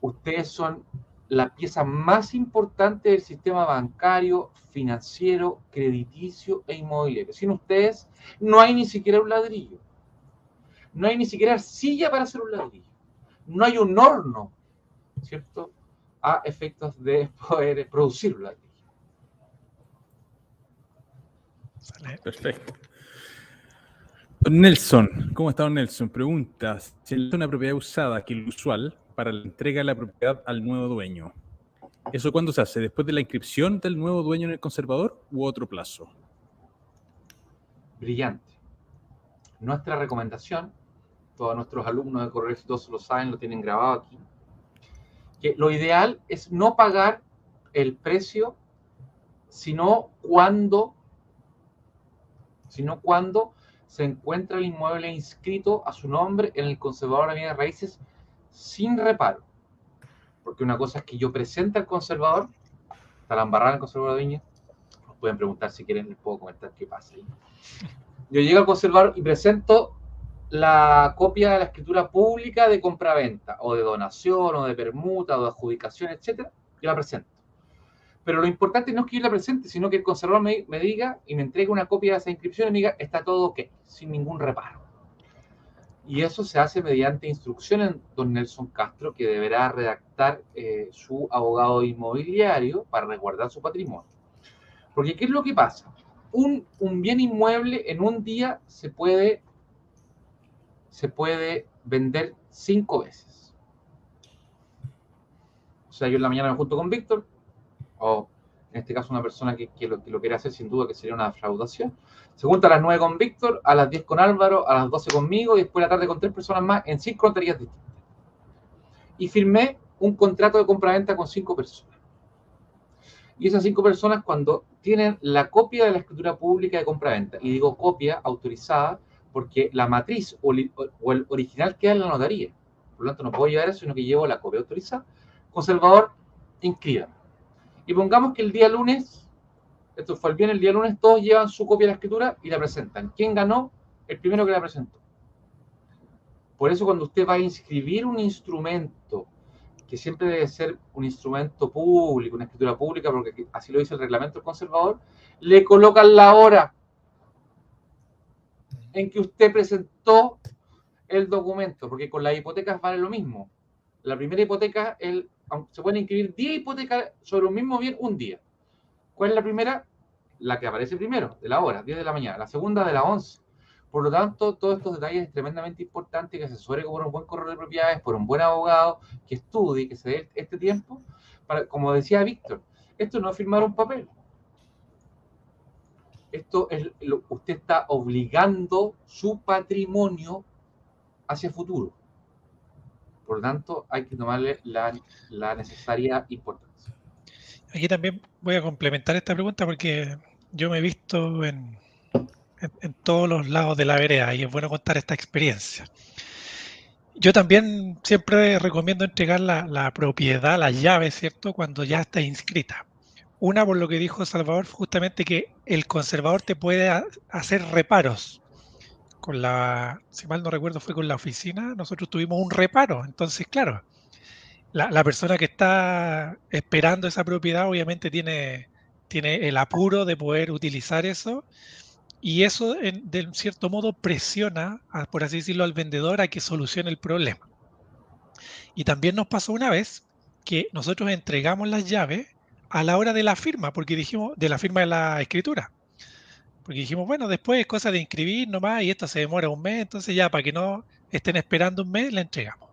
Ustedes son la pieza más importante del sistema bancario, financiero, crediticio e inmobiliario. Sin ustedes no hay ni siquiera un ladrillo. No hay ni siquiera arcilla para hacer un ladrillo. No hay un horno, ¿cierto? A efectos de poder producir un ladrillo. Perfecto. Don Nelson, ¿cómo está don Nelson? Pregunta, si es una propiedad usada que es usual para la entrega de la propiedad al nuevo dueño, ¿eso cuándo se hace? ¿Después de la inscripción del nuevo dueño en el conservador u otro plazo? Brillante. Nuestra recomendación, todos nuestros alumnos de Correo Exitoso lo saben, lo tienen grabado aquí, que lo ideal es no pagar el precio, sino cuando se encuentra el inmueble inscrito a su nombre en el conservador de bienes raíces sin reparo. Porque una cosa es que yo presente al conservador, está la embarrada en el conservador de viña, nos pueden preguntar si quieren, les puedo comentar qué pasa ahí. Yo llego al conservador y presento la copia de la escritura pública de compraventa, o de donación, o de permuta, o de adjudicación, etcétera, yo la presento. Pero lo importante no es que yo la presente, sino que el conservador me diga y me entregue una copia de esa inscripción y me diga, está todo ok, sin ningún reparo. Y eso se hace mediante instrucciones, don Nelson Castro, que deberá redactar su abogado inmobiliario para resguardar su patrimonio. Porque, ¿qué es lo que pasa? Un bien inmueble en un día se puede vender 5 veces. O sea, yo en la mañana me junto con Víctor, o en este caso una persona que lo quiere hacer, sin duda que sería una defraudación. Se junta a las 9 con Víctor, a las 10 con Álvaro, a las 12 conmigo y después a la tarde con 3 personas más en 5 notarías distintas. Y firmé un contrato de compraventa con 5 personas. Y esas 5 personas, cuando tienen la copia de la escritura pública de compraventa, y digo copia autorizada porque la matriz o el original queda en la notaría, por lo tanto no puedo llevar eso, sino que llevo la copia autorizada, conservador, inscríbame. Y pongamos que el día lunes, esto fue el viernes, el día lunes todos llevan su copia de la escritura y la presentan. ¿Quién ganó? El primero que la presentó. Por eso cuando usted va a inscribir un instrumento, que siempre debe ser un instrumento público, una escritura pública, porque así lo dice el reglamento del conservador, le colocan la hora en que usted presentó el documento, porque con las hipotecas vale lo mismo. La primera hipoteca, se pueden inscribir 10 hipotecas sobre un mismo bien un día. ¿Cuál es la primera? La que aparece primero, de la hora, 10 de la mañana. La segunda, de las 11. Por lo tanto, todos estos detalles es tremendamente importante que asesore por un buen corredor de propiedades, por un buen abogado, que estudie, que se dé este tiempo, para, como decía Víctor, esto no es firmar un papel. Esto es, usted está obligando su patrimonio hacia futuro. Por lo tanto, hay que tomarle la necesaria importancia. Aquí también voy a complementar esta pregunta porque yo me he visto en todos los lados de la vereda y es bueno contar esta experiencia. Yo también siempre recomiendo entregar la propiedad, las llaves, ¿cierto? Cuando ya está inscrita. Una, por lo que dijo Salvador, justamente que el conservador te puede hacer reparos. Si mal no recuerdo, fue con la oficina, nosotros tuvimos un reparo. Entonces, claro, la persona que está esperando esa propiedad obviamente tiene el apuro de poder utilizar eso. Y eso, de cierto modo, presiona, por así decirlo, al vendedor a que solucione el problema. Y también nos pasó una vez que nosotros entregamos las llaves a la hora de la firma, porque dijimos, de la firma de la escritura. porque dijimos, bueno, después es cosa de inscribir nomás y esto se demora un mes, entonces ya para que no estén esperando un mes, le entregamos.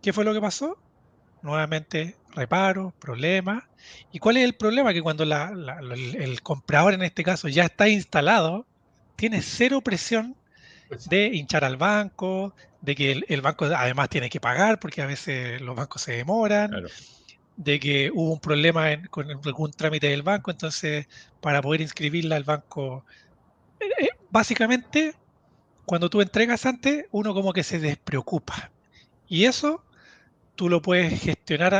¿Qué fue lo que pasó? Nuevamente reparos, problemas. ¿Y cuál es el problema? Que cuando el comprador en este caso ya está instalado, tiene cero presión de hinchar al banco, de que el banco además tiene que pagar porque a veces los bancos se demoran, Claro. de que hubo un problema con algún trámite del banco, entonces para poder inscribirla al banco, básicamente cuando tú entregas antes, uno como que se despreocupa. Y eso tú lo puedes gestionar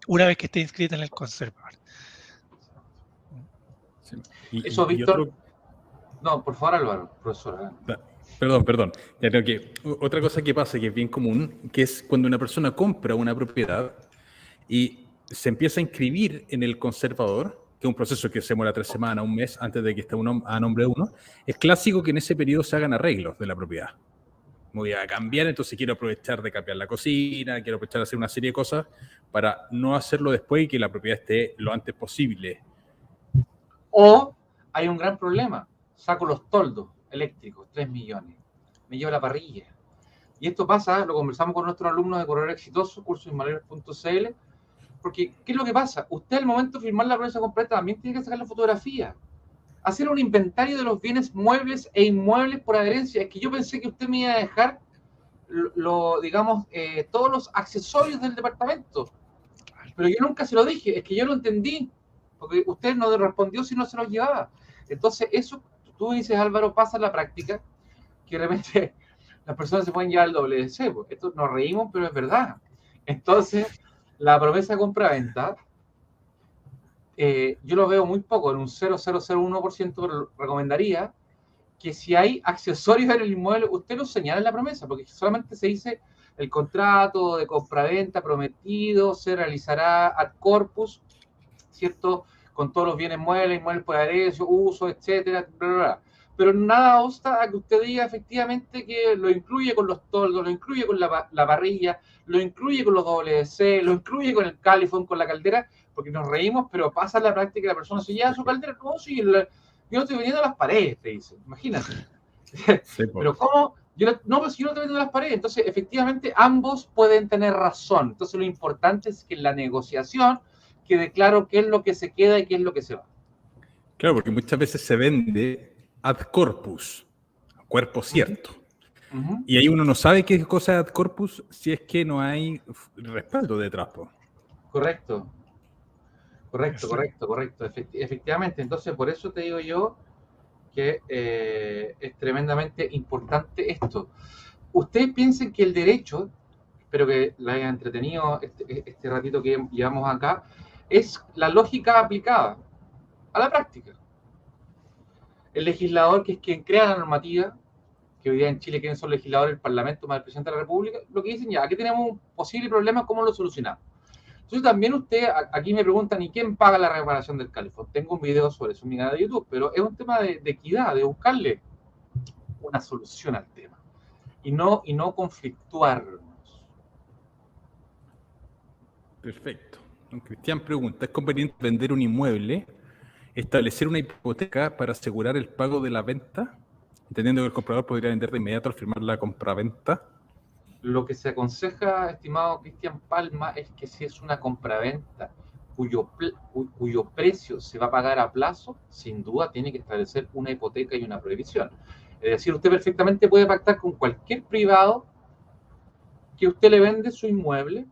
una vez que esté inscrita en el conservador. Sí. Eso, Y Víctor. otro, No, por favor, Álvaro, profesor. perdón. Ya creo que otra cosa que pasa, que es bien común, que es cuando una persona compra una propiedad y se empieza a inscribir en el conservador, que es un proceso que se demora 3 semanas, un mes antes de que esté a nombre de uno, es clásico que en ese periodo se hagan arreglos de la propiedad. Voy a cambiar, entonces quiero aprovechar de cambiar la cocina, quiero aprovechar de hacer una serie de cosas para no hacerlo después y que la propiedad esté lo antes posible. O hay un gran problema. Saco los toldos eléctricos, 3 millones. Me llevo la parrilla. Y esto pasa, lo conversamos con nuestros alumnos de Corredor Exitoso, cursoinmanuel.cl, porque ¿qué es lo que pasa? Usted al momento de firmar la promesa completa también tiene que sacar la fotografía. Hacer un inventario de los bienes muebles e inmuebles por adherencia. Es que yo pensé que usted me iba a dejar, todos los accesorios del departamento. Pero yo nunca se lo dije, es que yo lo entendí, porque usted no respondió si no se los llevaba. Entonces, eso, tú dices, Álvaro, pasa en la práctica, que de repente las personas se pueden llevar el doble de C. Esto nos reímos, pero es verdad. Entonces, la promesa de compra-venta, yo lo veo muy poco, en un 0,001%, pero recomendaría que si hay accesorios en el inmueble, usted los señala en la promesa, porque solamente se dice el contrato de compraventa prometido se realizará ad corpus, ¿cierto? Con todos los bienes muebles, inmuebles por adherencia, uso, etcétera, bla, bla, bla. Pero nada obsta a que usted diga efectivamente que lo incluye con los toldos, lo incluye con la parrilla, lo incluye con los WC, lo incluye con el calefón, con la caldera, porque nos reímos, pero pasa en la práctica que la persona se lleva su caldera, no, si yo no estoy vendiendo las paredes, te dice, imagínate. Sí, pero ¿cómo? Pues yo no estoy vendiendo las paredes. Entonces, efectivamente, ambos pueden tener razón. Entonces, lo importante es que en la negociación quede claro qué es lo que se queda y qué es lo que se va. Claro, porque muchas veces se vende ad corpus, cuerpo cierto. Y ahí uno no sabe qué cosa es ad corpus si es que no hay respaldo detrás. Correcto. Efectivamente. Entonces, por eso te digo yo que es tremendamente importante esto. Ustedes piensen que el derecho, espero que la hayan entretenido este ratito que llevamos acá, es la lógica aplicada a la práctica. El legislador, que es quien crea la normativa, que hoy día en Chile, ¿quiénes son legisladores? El Parlamento más el Presidente de la República, lo que dicen ya, aquí tenemos un posible problema, ¿cómo lo solucionamos? Entonces también aquí me preguntan, ¿y quién paga la reparación del calefón? Tengo un video sobre eso en mi canal de YouTube, pero es un tema de equidad, de buscarle una solución al tema y no conflictuarnos. Perfecto. Cristian pregunta, ¿es conveniente vender un inmueble, establecer una hipoteca para asegurar el pago de la venta, entendiendo que el comprador podría vender de inmediato al firmar la compraventa? Lo que se aconseja, estimado Cristian Palma, es que si es una compraventa cuyo precio se va a pagar a plazo, sin duda tiene que establecer una hipoteca y una prohibición. Es decir, usted perfectamente puede pactar con cualquier privado que usted le vende su inmueble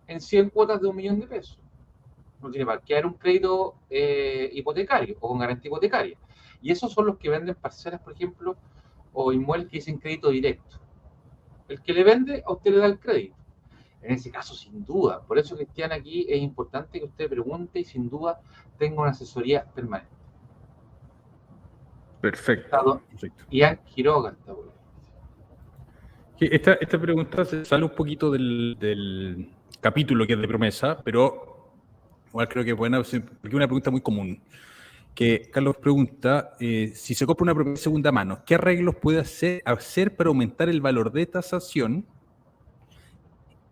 en 100 cuotas de $1.000.000. No tiene para qué dar un crédito hipotecario o con garantía hipotecaria. Y esos son los que venden parcelas, por ejemplo, o inmuebles que dicen crédito directo. El que le vende, a usted le da el crédito. En ese caso, sin duda. Por eso, Cristian, aquí es importante que usted pregunte y sin duda tenga una asesoría permanente. Perfecto. Ian Quiroga está por ahí. Esta pregunta se sale un poquito del capítulo que es de promesa, pero igual creo que es buena, porque es una pregunta muy común. Que Carlos pregunta, si se compra una propiedad de segunda mano, ¿qué arreglos puede hacer para aumentar el valor de tasación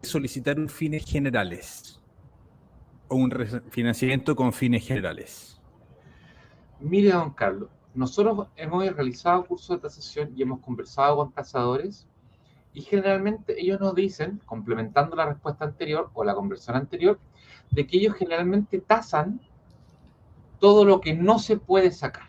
y solicitar un fines generales o un financiamiento con fines generales? Mire, don Carlos, nosotros hemos realizado cursos de tasación y hemos conversado con tasadores y generalmente ellos nos dicen, complementando la respuesta anterior o la conversión anterior, de que ellos generalmente tasan todo lo que no se puede sacar.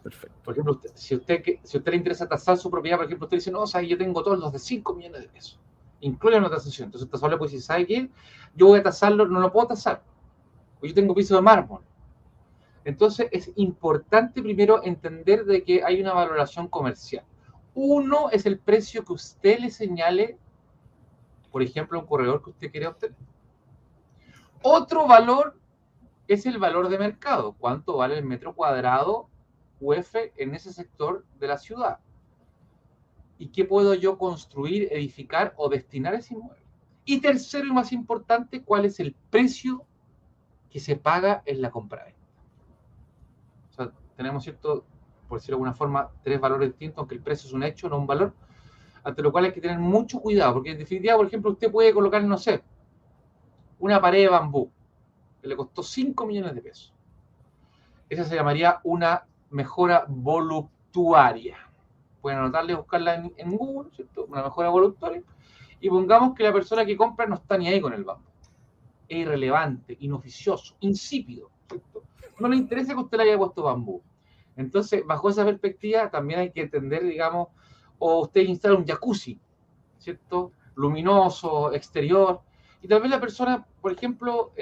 Perfecto. Por ejemplo, si a usted le interesa tasar su propiedad, por ejemplo, usted dice, no, o sea, yo tengo todos los de 5 millones de pesos. Incluye una tasación. Entonces el tasador le puede decir, ¿sabe qué? Yo voy a tasarlo, no lo puedo tasar. Porque yo tengo piso de mármol. Entonces es importante primero entender de que hay una valoración comercial. Uno es el precio que usted le señale, por ejemplo, a un corredor que usted quiere obtener. Otro valor es el valor de mercado. ¿Cuánto vale el metro cuadrado UF en ese sector de la ciudad? ¿Y qué puedo yo construir, edificar o destinar a ese inmueble? Y tercero y más importante, ¿cuál es el precio que se paga en la compraventa? O sea, tenemos, ¿cierto?, por decirlo de alguna forma, 3 valores distintos, aunque el precio es un hecho, no un valor, ante lo cual hay que tener mucho cuidado, porque en definitiva, por ejemplo, usted puede colocar, no sé, una pared de bambú, que le costó 5 millones de pesos. Esa se llamaría una mejora voluptuaria. Pueden anotarle, buscarla en Google, ¿cierto? Una mejora voluptuaria. Y pongamos que la persona que compra no está ni ahí con el bambú. Es irrelevante, inoficioso, insípido, ¿cierto? No le interesa que usted le haya puesto bambú. Entonces, bajo esa perspectiva, también hay que entender, digamos, o usted instala un jacuzzi, ¿cierto? Luminoso, exterior. Y tal vez la persona, por ejemplo,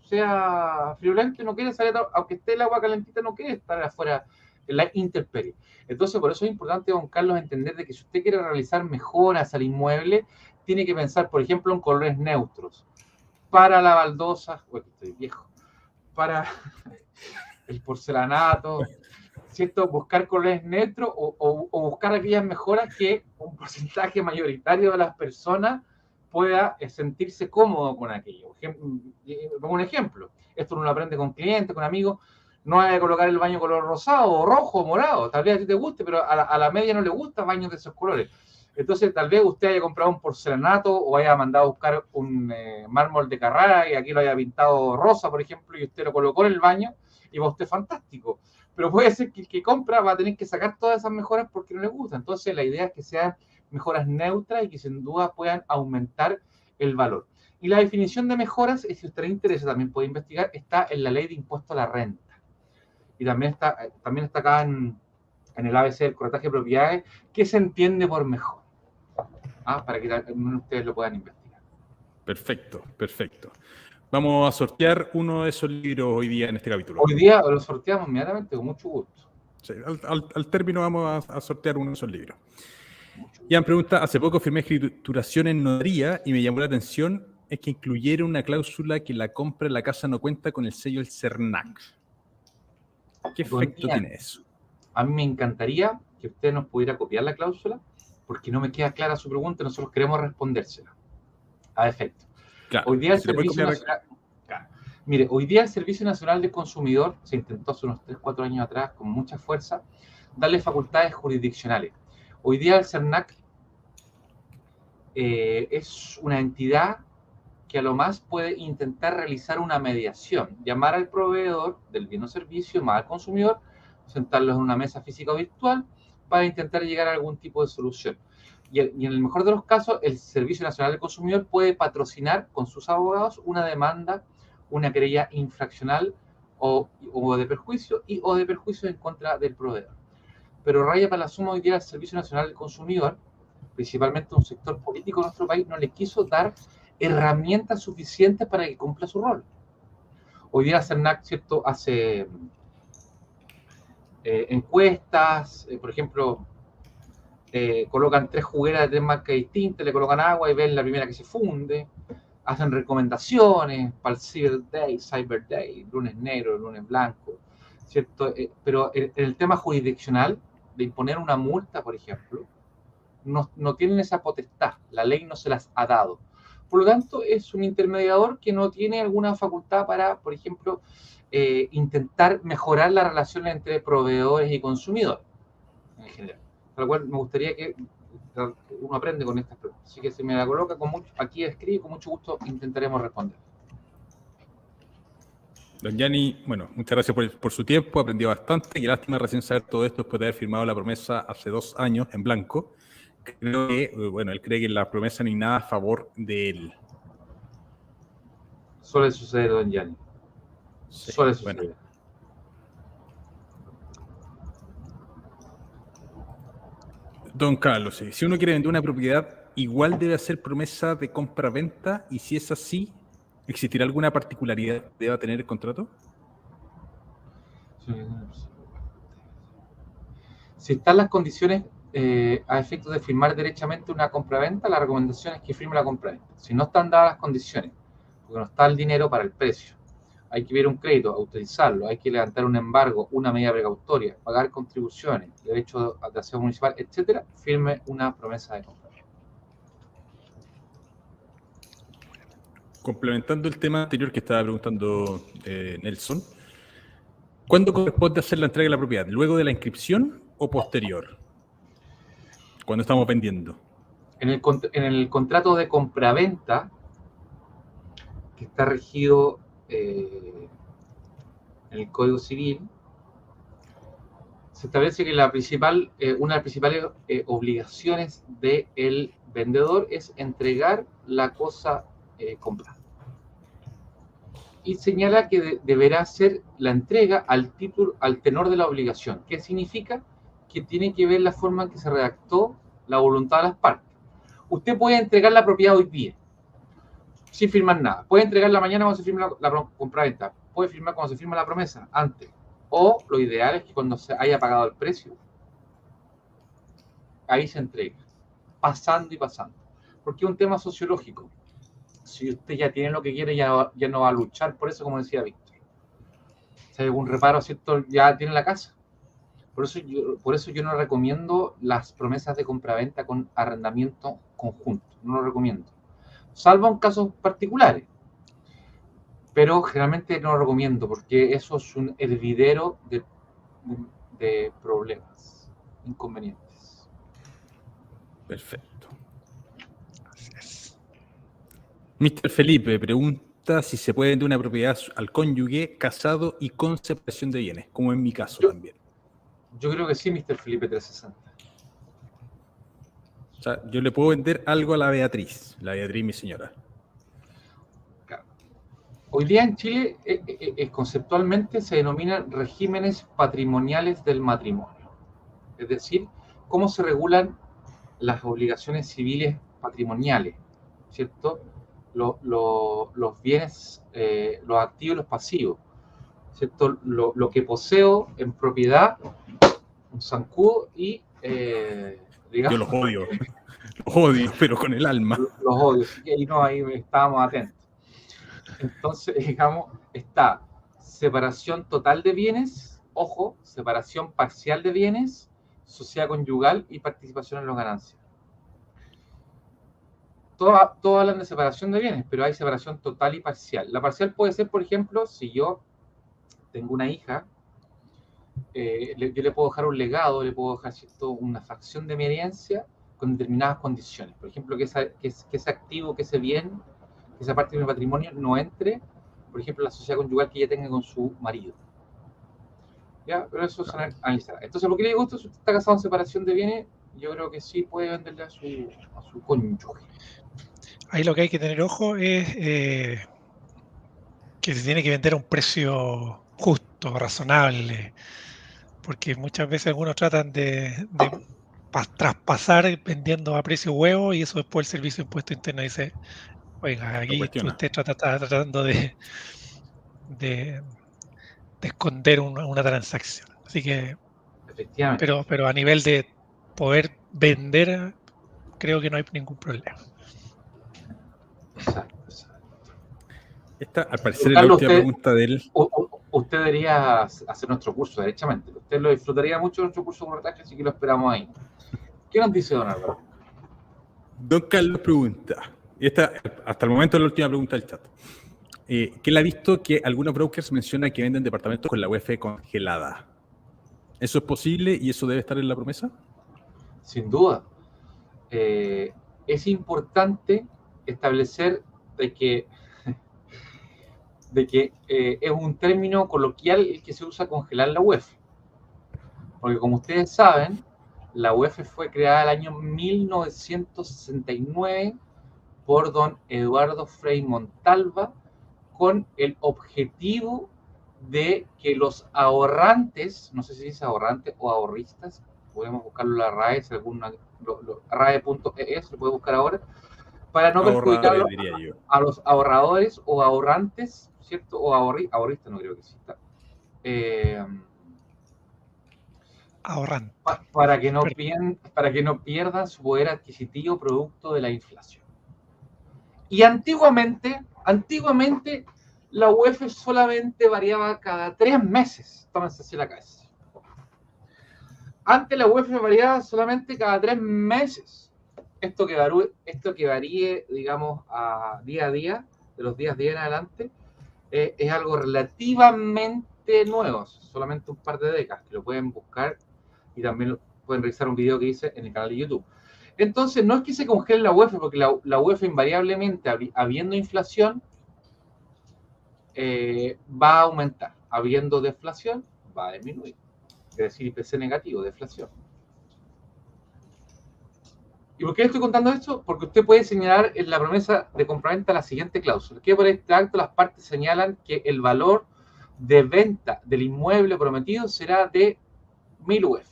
sea friolento y no quiere salir, aunque esté el agua calentita, no quiere estar afuera en la intemperie. Entonces, por eso es importante, don Carlos, entender de que si usted quiere realizar mejoras al inmueble, tiene que pensar, por ejemplo, en colores neutros. Para la baldosa, bueno, estoy viejo, para el porcelanato, ¿cierto? Buscar colores neutros o buscar aquellas mejoras que un porcentaje mayoritario de las personas pueda sentirse cómodo con aquello. Pongo un ejemplo. Esto uno lo aprende con clientes, con amigos. No hay que colocar el baño color rosado, o rojo, o morado. Tal vez a ti te guste, pero a la media no le gusta baños de esos colores. Entonces, tal vez usted haya comprado un porcelanato o haya mandado a buscar un mármol de Carrara y aquí lo haya pintado rosa, por ejemplo, y usted lo colocó en el baño y va usted fantástico. Pero puede ser que el que compra va a tener que sacar todas esas mejoras porque no le gusta. Entonces, la idea es que sean mejoras neutras y que sin duda puedan aumentar el valor. Y la definición de mejoras, si a usted le interesa, también puede investigar, está en la ley de impuesto a la renta. Y también está acá en el ABC del corretaje de propiedades, ¿qué se entiende por mejor? Para que ustedes lo puedan investigar. Perfecto, perfecto. Vamos a sortear uno de esos libros hoy día en este capítulo. Hoy día lo sorteamos inmediatamente, con mucho gusto. Sí, al término vamos a sortear uno de esos libros. Ian pregunta, hace poco firmé escrituración en notaría y me llamó la atención es que incluyera una cláusula que la compra de la casa no cuenta con el sello del CERNAC. ¿Qué efecto tiene eso? A mí me encantaría que usted nos pudiera copiar la cláusula, porque no me queda clara su pregunta y nosotros queremos respondérsela. A efecto. Claro, Hoy día el Servicio Nacional... Mire, hoy día el Servicio Nacional del Consumidor se intentó hace unos 3-4 años atrás con mucha fuerza darle facultades jurisdiccionales. Hoy día el CERNAC es una entidad que a lo más puede intentar realizar una mediación, llamar al proveedor del bien o servicio, llamar al consumidor, sentarlos en una mesa física o virtual para intentar llegar a algún tipo de solución. Y en el mejor de los casos, el Servicio Nacional del Consumidor puede patrocinar con sus abogados una demanda, una querella infraccional o de perjuicio o de perjuicio en contra del proveedor. Pero raya para la suma, hoy día el Servicio Nacional del Consumidor, principalmente un sector político de nuestro país, no le quiso dar herramientas suficientes para que cumpla su rol. Hoy día CERNAC, ¿cierto?, hace encuestas, por ejemplo, colocan 3 jugueras de 3 marcas distintas, le colocan agua y ven la primera que se funde, hacen recomendaciones para el Cyber Day, lunes negro, lunes blanco, ¿cierto? Pero el tema jurisdiccional, de imponer una multa, por ejemplo, no tienen esa potestad, la ley no se las ha dado. Por lo tanto, es un intermediador que no tiene alguna facultad para, por ejemplo, intentar mejorar la relación entre proveedores y consumidores, en general. Por lo cual me gustaría que uno aprende con estas preguntas. Así que si me la coloca, aquí escribe, con mucho gusto intentaremos responder. Don Gianni, bueno, muchas gracias por su tiempo, aprendió bastante. Qué lástima recién saber todo esto después de haber firmado la promesa hace 2 años en blanco. Creo que, bueno, él cree que la promesa ni nada a favor de él. Suele suceder, don Gianni. Sí, Suele suceder. bueno. Don Carlos, si uno quiere vender una propiedad, igual debe hacer promesa de compra-venta, y si es así, ¿existirá alguna particularidad que deba tener el contrato? Si están las condiciones a efectos de firmar derechamente una compra-venta, la recomendación es que firme la compra-venta. Si no están dadas las condiciones, porque no está el dinero para el precio, hay que ver un crédito, autorizarlo, hay que levantar un embargo, una medida precautoria, pagar contribuciones, derecho de aseo municipal, etcétera, firme una promesa de compra. Complementando el tema anterior que estaba preguntando Nelson, ¿cuándo corresponde hacer la entrega de la propiedad? ¿Luego de la inscripción o posterior? Cuando estamos vendiendo. En el contrato de compraventa, que está regido en el Código Civil, se establece que una de las principales obligaciones del vendedor es entregar la cosa comprada. Y señala que deberá hacer la entrega al tenor de la obligación. ¿Qué significa? Que tiene que ver la forma en que se redactó la voluntad de las partes. Usted puede entregar la propiedad hoy día, sin firmar nada. Puede entregarla mañana cuando se firme la compraventa. Puede firmar cuando se firma la promesa, antes. O lo ideal es que cuando se haya pagado el precio, ahí se entrega, pasando y pasando. Porque es un tema sociológico. Si usted ya tiene lo que quiere, ya no va a luchar por eso, como decía Víctor. Si hay algún reparo, ¿cierto? Ya tiene la casa. Por eso yo no recomiendo las promesas de compraventa con arrendamiento conjunto. No lo recomiendo. Salvo en casos particulares. Pero generalmente no lo recomiendo porque eso es un hervidero de problemas, inconvenientes. Perfecto. Mr. Felipe pregunta si se puede vender una propiedad al cónyuge casado y con separación de bienes, como en mi caso también. Yo creo que sí, Mr. Felipe 360. O sea, yo le puedo vender algo a la Beatriz, mi señora. Claro. Hoy día en Chile, conceptualmente se denominan regímenes patrimoniales del matrimonio. Es decir, cómo se regulan las obligaciones civiles patrimoniales, ¿cierto? Los bienes, los activos y los pasivos, ¿cierto? Lo que poseo en propiedad, un zancudo y, digamos... Yo los odio, pero con el alma. Los odio, así que ahí estábamos atentos. Entonces, digamos, está separación total de bienes, ojo, separación parcial de bienes, sociedad conyugal y participación en las ganancias. Todos hablan de separación de bienes, pero hay separación total y parcial. La parcial puede ser, por ejemplo, si yo tengo una hija, yo le puedo dejar un legado, le puedo dejar, ¿cierto?, una fracción de mi herencia con determinadas condiciones. Por ejemplo, que ese activo, que ese bien, que esa parte de mi patrimonio no entre, por ejemplo, la sociedad conyugal que ella tenga con su marido. ¿Ya? Pero eso es analizar. Entonces, ¿por qué le digo esto? Si usted está casado en separación de bienes, yo creo que sí puede venderle a su cónyuge. Ahí lo que hay que tener ojo es que se tiene que vender a un precio justo, razonable, porque muchas veces algunos tratan de traspasar vendiendo a precio huevo, y eso después el Servicio de Impuesto Interno dice, oiga, aquí usted está tratando de esconder una transacción. Así que, pero a nivel de poder vender, creo que no hay ningún problema. Exacto. Esta, al parecer, es la última pregunta de él. Usted debería hacer nuestro curso, derechamente. Usted lo disfrutaría mucho de nuestro curso de corretaje, así que lo esperamos ahí. ¿Qué nos dice don Álvaro? Don Carlos pregunta, y esta hasta el momento es la última pregunta del chat, que él ha visto que algunos brokers mencionan que venden departamentos con la UF congelada. ¿Eso es posible y eso debe estar en la promesa? Sin duda. Es importante establecer de que de que es un término coloquial el que se usa congelar la UEF. Porque como ustedes saben, la UEF fue creada el año 1969 por don Eduardo Frei Montalva con el objetivo de que los ahorrantes, no sé si dice ahorrantes o ahorristas, podemos buscarlo en la RAE, si alguna, RAE.es, lo puede buscar ahora, para no perjudicar a los ahorradores o ahorrantes, ¿cierto? O ahorristas, no creo que exista. Ahorrante. Para que no pierdan su poder adquisitivo producto de la inflación. Y antiguamente la UEF solamente variaba cada 3 meses. Tómense así la cabeza. Antes la UEF variaba solamente cada 3 meses. Esto que varíe, digamos, a día, de los días 10 en adelante, es algo relativamente nuevo. Solamente un par de décadas, que lo pueden buscar y también pueden revisar un video que hice en el canal de YouTube. Entonces, no es que se congele la UEF, porque la UEF invariablemente, habiendo inflación, va a aumentar. Habiendo deflación, va a disminuir. Es decir, IPC negativo, deflación. ¿Y por qué estoy contando esto? Porque usted puede señalar en la promesa de compraventa la siguiente cláusula, que por este acto las partes señalan que el valor de venta del inmueble prometido será de 1000 UF,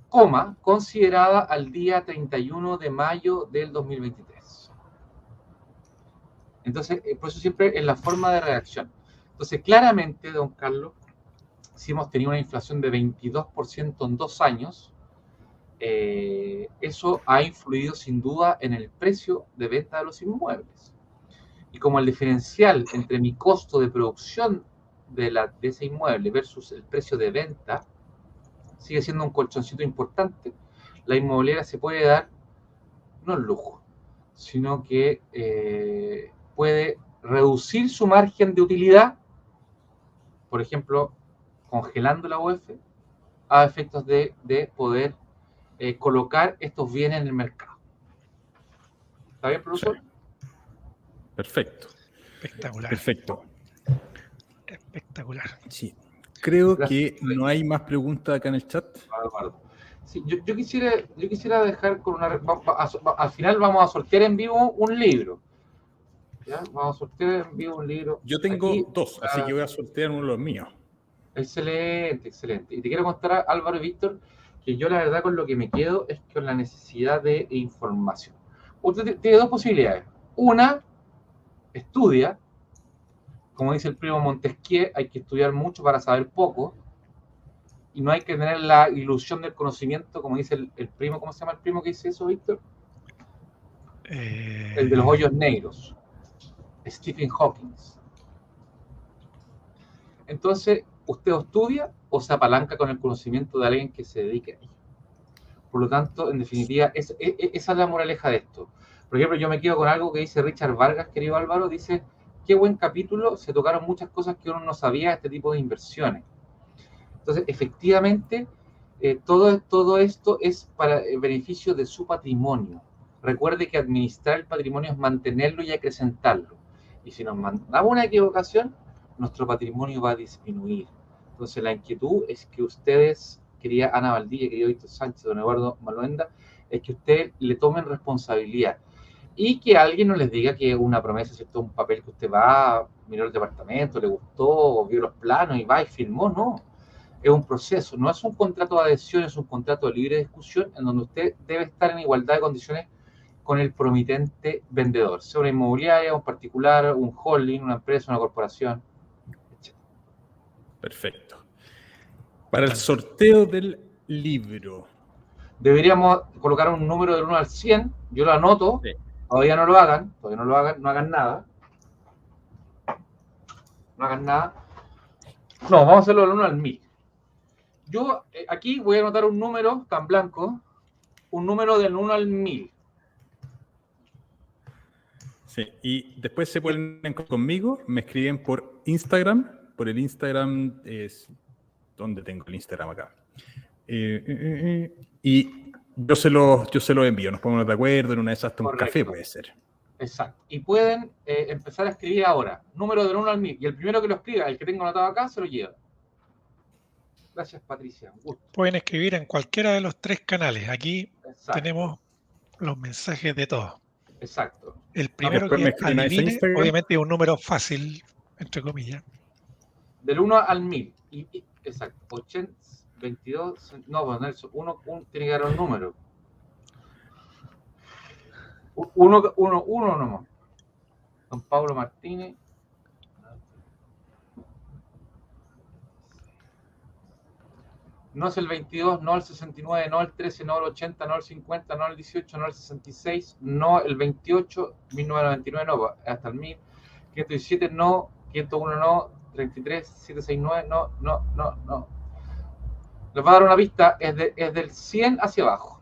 coma, considerada al día 31 de mayo del 2023. Entonces, por eso siempre es la forma de redacción. Entonces, claramente, don Carlos, si hemos tenido una inflación de 22% en 2 años, eso ha influido sin duda en el precio de venta de los inmuebles. Y como el diferencial entre mi costo de producción de ese inmueble versus el precio de venta sigue siendo un colchoncito importante, la inmobiliaria se puede dar no el lujo, sino que puede reducir su margen de utilidad, por ejemplo, congelando la UEF, a efectos de poder colocar estos bienes en el mercado. ¿Está bien, profesor? Sí. Perfecto. Espectacular. Perfecto. Espectacular. Sí. Creo Gracias. que no hay más preguntas acá en el chat. Sí, yo quisiera dejar con una... Al final vamos a sortear en vivo un libro. ¿Ya? Vamos a sortear en vivo un libro. Yo tengo aquí 2, así que voy a sortear uno de los míos. Excelente, excelente. Y te quiero mostrar, Álvaro y Víctor, que yo la verdad con lo que me quedo es con la necesidad de información. Usted tiene 2 posibilidades. Una, estudia. Como dice el primo Montesquieu, hay que estudiar mucho para saber poco. Y no hay que tener la ilusión del conocimiento, como dice el primo. ¿Cómo se llama el primo que dice eso, Víctor? El de los hoyos negros. Stephen Hawking. Entonces, usted o estudia o se apalanca con el conocimiento de alguien que se dedique a ello. Por lo tanto, en definitiva, esa es la moraleja de esto. Por ejemplo, yo me quedo con algo que dice Richard Vargas, querido Álvaro, dice, qué buen capítulo, se tocaron muchas cosas que uno no sabía de este tipo de inversiones. Entonces, efectivamente, todo esto es para el beneficio de su patrimonio. Recuerde que administrar el patrimonio es mantenerlo y acrecentarlo. Y si nos mandamos una equivocación, nuestro patrimonio va a disminuir. Entonces, la inquietud es que ustedes, querida Ana Valdivia, querido Víctor Sánchez, don Eduardo Maluenda, es que ustedes le tomen responsabilidad y que alguien no les diga que una promesa, ¿cierto? Un papel que usted va, miró el departamento, le gustó, vio los planos y va y firmó, no. Es un proceso, no es un contrato de adhesión, es un contrato de libre discusión en donde usted debe estar en igualdad de condiciones con el promitente vendedor, sea una inmobiliaria, un particular, un holding, una empresa, una corporación, etc. Perfecto. Para el sorteo del libro. Deberíamos colocar un número del 1 al 100, yo lo anoto, sí. Todavía no lo hagan, no hagan nada. No hagan nada. No, vamos a hacerlo del 1 al 1000. Yo aquí voy a anotar un número tan blanco, un número del 1 al 1000. Sí, y después se pueden encontrar conmigo, me escriben por Instagram, por el Instagram es... ¿Dónde tengo el Instagram acá? Y yo se lo envío, nos ponemos de acuerdo, en una de esas hasta un café puede ser. Exacto. Y pueden empezar a escribir ahora, número del 1 al 1000. Y el primero que lo escriba, el que tengo anotado acá, se lo lleva. Gracias, Patricia. Un gusto. Pueden escribir en cualquiera de los 3 canales. Aquí Exacto. tenemos los mensajes de todos. Exacto. El primero Después me que escriben a ese adivine, Instagram. obviamente es un número fácil, entre comillas. Del 1 al 1000. Exacto. 80, 22. No, pues Nelson, uno tiene que dar un número. Uno nomás. Don Pablo Martínez. No es el 22, no el 69, no el 13, no el 80, no el 50, no el 18, no el 66, no el 28, 1999, no, hasta el 1000, 517, no, 501, no, 33, 769, no. Les voy a dar una pista, es del 100 hacia abajo.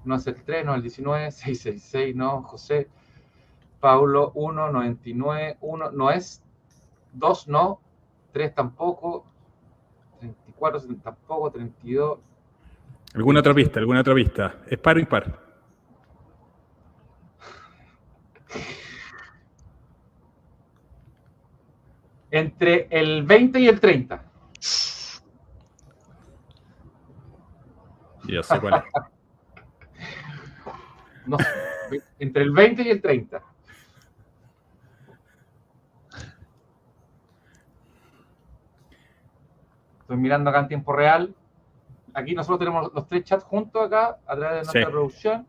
No es el 3, no el 19, 666, no, José, Paulo, 1, 99, 1, no es 2, no, 3 tampoco, 34 tampoco, 32. ¿Alguna otra pista? ¿Alguna otra pista? ¿Es par o impar? Entre el 20 y el 30. Ya sé cuál es. No sé, entre el 20 y el 30. Estoy mirando acá en tiempo real. Aquí nosotros tenemos los 3 chats juntos acá, a través de nuestra producción.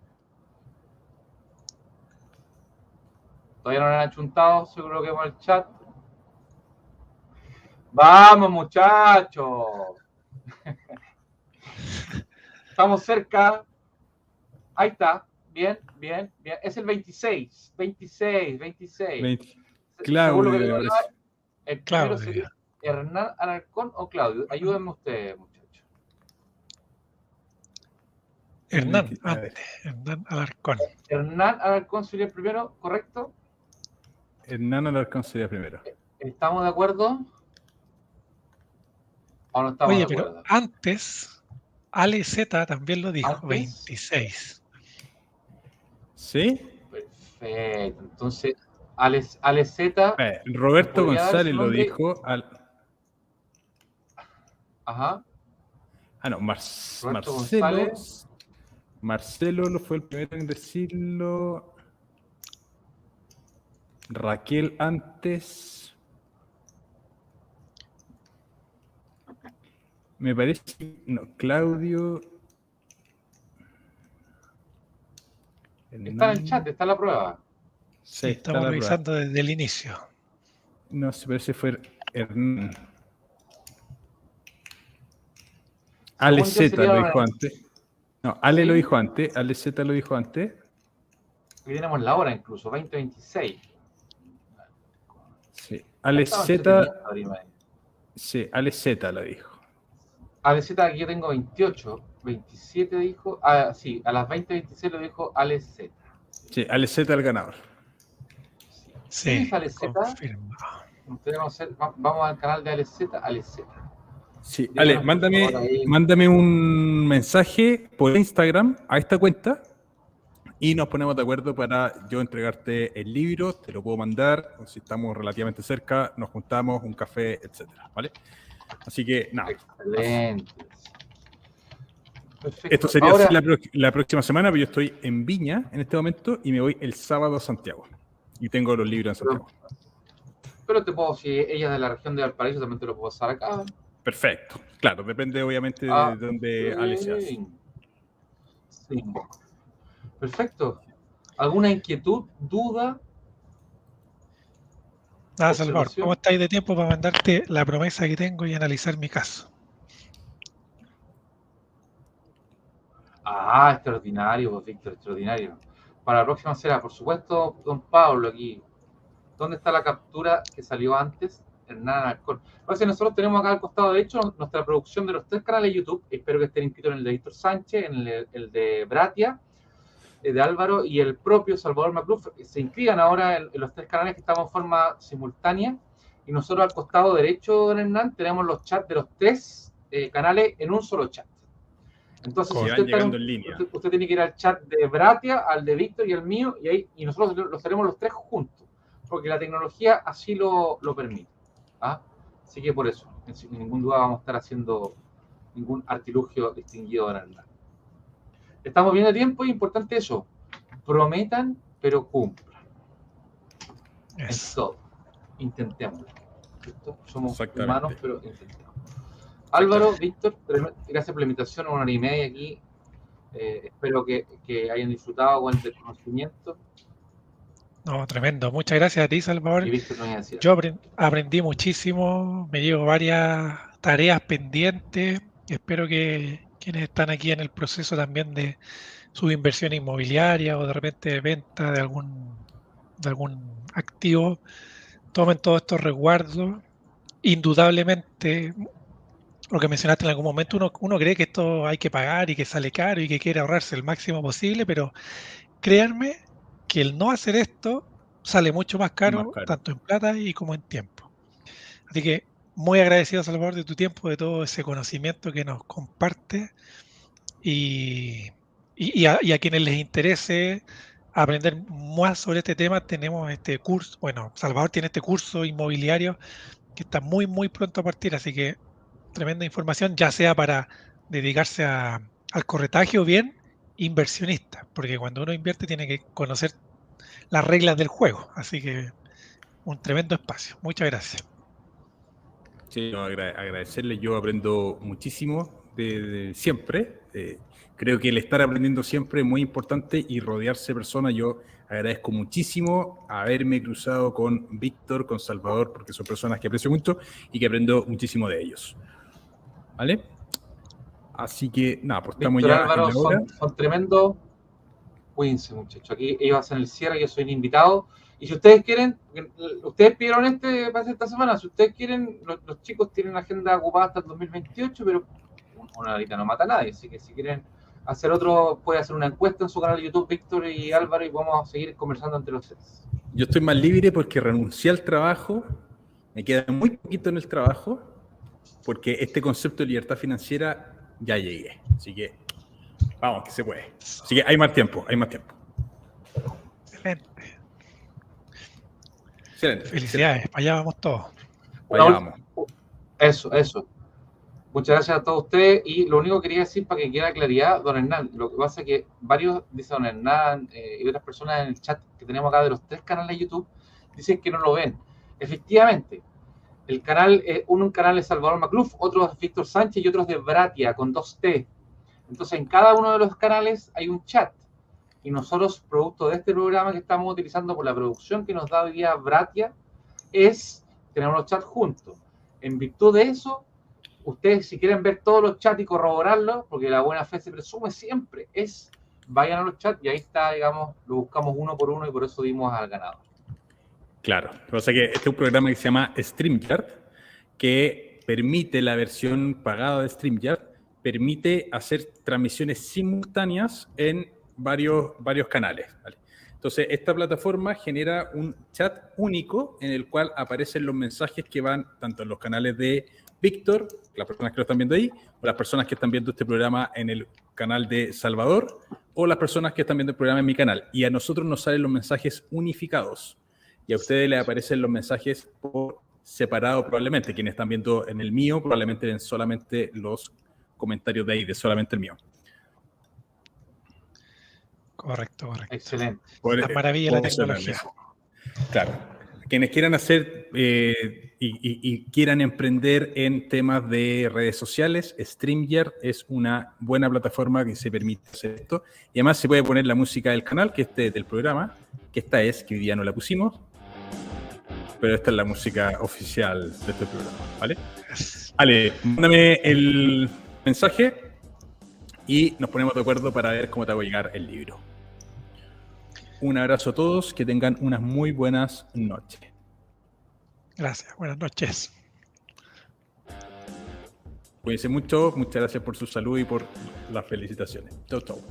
Todavía no lo han achuntado, seguro que con el chat. ¡Vamos, muchachos! Estamos cerca. Ahí está. Bien. Es el 26. 26. Claudio. El primero sería Hernán Alarcón o Claudio. Ayúdenme ustedes, muchachos. Hernán Alarcón. Hernán Alarcón sería el primero, ¿correcto? Hernán Alarcón sería primero. ¿Estamos de acuerdo? ¿O no estamos de acuerdo? Pero antes, Ale Z también lo dijo, ¿Antes? 26. ¿Sí? Perfecto. Entonces, Ale Z. Roberto González lo dijo. Ajá. No, Roberto Marcelo. González. Marcelo lo fue el primero en decirlo. Raquel antes. Me parece. No, Claudio. Está en el chat, está en la prueba. Sí, estamos revisando desde el inicio. No, se parece que fue Hernán. Ale Z lo dijo antes. No, Ale ¿sí? Lo dijo antes. Ale Z lo dijo antes. Aquí tenemos la hora incluso, 20:26. Sí, Ale Z. Sí, Ale Z lo dijo. Ale Z, aquí yo tengo 28. 27 dijo. Ah, sí, a las 20:26 lo dijo Ale Z. Sí, Ale Z el ganador. Sí, ¿quién es Ale Z? Vamos al canal de Ale Z. Ale Z. Sí, Ale, mándame un mensaje por Instagram a esta cuenta y nos ponemos de acuerdo para yo entregarte el libro, te lo puedo mandar, si estamos relativamente cerca, nos juntamos, un café, etcétera, ¿vale? Así que, nada. Excelente. Perfecto. Esto sería ahora, la próxima semana, pero yo estoy en Viña en este momento y me voy el sábado a Santiago. Y tengo los libros en Santiago. Pero te puedo, si ella es de la región de Valparaíso, también te lo puedo pasar acá. Perfecto, claro, depende obviamente de dónde Ale se hace. Sí. Perfecto. ¿Alguna inquietud, duda? Nada, Salvador, ¿cómo estáis de tiempo para mandarte la promesa que tengo y analizar mi caso? Extraordinario, pues, Víctor, extraordinario. Para la próxima será, por supuesto, don Pablo aquí. ¿Dónde está la captura que salió antes? Hernán Alarcón. Entonces, nosotros tenemos acá al costado derecho nuestra producción de los 3 canales de YouTube. Espero que estén inscritos en el de Víctor Sánchez, en el de Bratia, de Álvaro y el propio Salvador Macluf. Se inscriban ahora en los 3 canales que estamos en forma simultánea. Y nosotros al costado derecho, don Hernán, tenemos los chats de los 3 canales en un solo chat. Entonces, Si si van usted, llegando en línea. usted tiene que ir al chat de Bratia, al de Víctor y al mío, y nosotros los tenemos los tres juntos, porque la tecnología así lo permite. ¿Ah? Así que por eso, sin ningún duda vamos a estar haciendo ningún artilugio distinguido de nada. Estamos bien de tiempo y importante eso, prometan pero cumplan. Es todo. Intentémoslo. ¿Listo? Somos humanos, pero intentemos. Álvaro, Víctor, gracias por la invitación, 1 hora y media aquí. Espero que hayan disfrutado con el conocimiento. No, tremendo. Muchas gracias a ti, Salvador. Y Víctor nos iba a decir. Yo aprendí muchísimo, me llevo varias tareas pendientes. Espero que quienes están aquí en el proceso también de su inversión inmobiliaria o de repente de venta de algún activo, tomen todos estos resguardos. Indudablemente, lo que mencionaste en algún momento, uno cree que esto hay que pagar y que sale caro y que quiere ahorrarse el máximo posible, pero créanme que el no hacer esto sale mucho más caro, tanto en plata y como en tiempo. Así que muy agradecido, Salvador, de tu tiempo, de todo ese conocimiento que nos comparte y a quienes les interese aprender más sobre este tema, tenemos este curso, bueno, Salvador tiene este curso inmobiliario que está muy, muy pronto a partir, así que tremenda información, ya sea para dedicarse al corretaje o bien inversionista, porque cuando uno invierte tiene que conocer las reglas del juego, así que un tremendo espacio. Muchas gracias. Sí, no, agradecerle, yo aprendo muchísimo de siempre. Creo que el estar aprendiendo siempre es muy importante y rodearse de personas. Yo agradezco muchísimo haberme cruzado con Víctor, con Salvador, porque son personas que aprecio mucho y que aprendo muchísimo de ellos. ¿Vale? Así que, nada, pues estamos Víctor, ya Álvaro, en la hora. son tremendos. Cuídense, muchachos. Aquí ellos hacen el cierre, yo soy el invitado. Y si ustedes quieren, ustedes pidieron para esta semana, si ustedes quieren, los chicos tienen agenda ocupada hasta el 2028, pero una horita no mata a nadie. Así que si quieren hacer otro, puede hacer una encuesta en su canal de YouTube, Víctor y Álvaro, y vamos a seguir conversando entre los tres. Yo estoy más libre porque renuncié al trabajo, me queda muy poquito en el trabajo, porque este concepto de libertad financiera ya llegué. Así que, vamos, que se puede. Así que hay más tiempo, hay más tiempo. Excelente. Excelente. Felicidades, para allá vamos todos. Allá vamos. Eso. Muchas gracias a todos ustedes. Y lo único que quería decir para que quede claridad, don Hernán, lo que pasa es que varios, dice don Hernán y otras personas en el chat que tenemos acá de los 3 canales de YouTube, dicen que no lo ven. Efectivamente, el canal, un canal es Salvador Macluf, otro es Víctor Sánchez y otro es de Bratia, con 2 T. Entonces, en cada uno de los canales hay un chat. Y nosotros, producto de este programa que estamos utilizando por la producción que nos da hoy día Bratia, tenemos los chats juntos. En virtud de eso, ustedes si quieren ver todos los chats y corroborarlos, porque la buena fe se presume siempre, vayan a los chats y ahí está, digamos, lo buscamos uno por uno y por eso dimos al ganador. Claro, o sea que este es un programa que se llama StreamYard, que permite la versión pagada de StreamYard, permite hacer transmisiones simultáneas en varios canales. ¿Vale? Entonces, esta plataforma genera un chat único en el cual aparecen los mensajes que van tanto en los canales de Víctor, las personas que lo están viendo ahí, o las personas que están viendo este programa en el canal de Salvador, o las personas que están viendo el programa en mi canal. Y a nosotros nos salen los mensajes unificados. Y a ustedes les aparecen los mensajes por separado probablemente. Quienes están viendo en el mío probablemente ven solamente los comentarios de ahí, de solamente el mío. Correcto. Excelente. La maravilla de la tecnología. Claro. Quienes quieran hacer y quieran emprender en temas de redes sociales, StreamYard es una buena plataforma que se permite hacer esto. Y además se puede poner la música del canal, que es del programa, que hoy día no la pusimos, pero esta es la música oficial de este programa, ¿vale? Ale, mándame el mensaje y nos ponemos de acuerdo para ver cómo te va a llegar el libro. Un abrazo a todos, que tengan unas muy buenas noches. Gracias, buenas noches. Cuídense mucho, muchas gracias por su salud y por las felicitaciones. Chau, chau.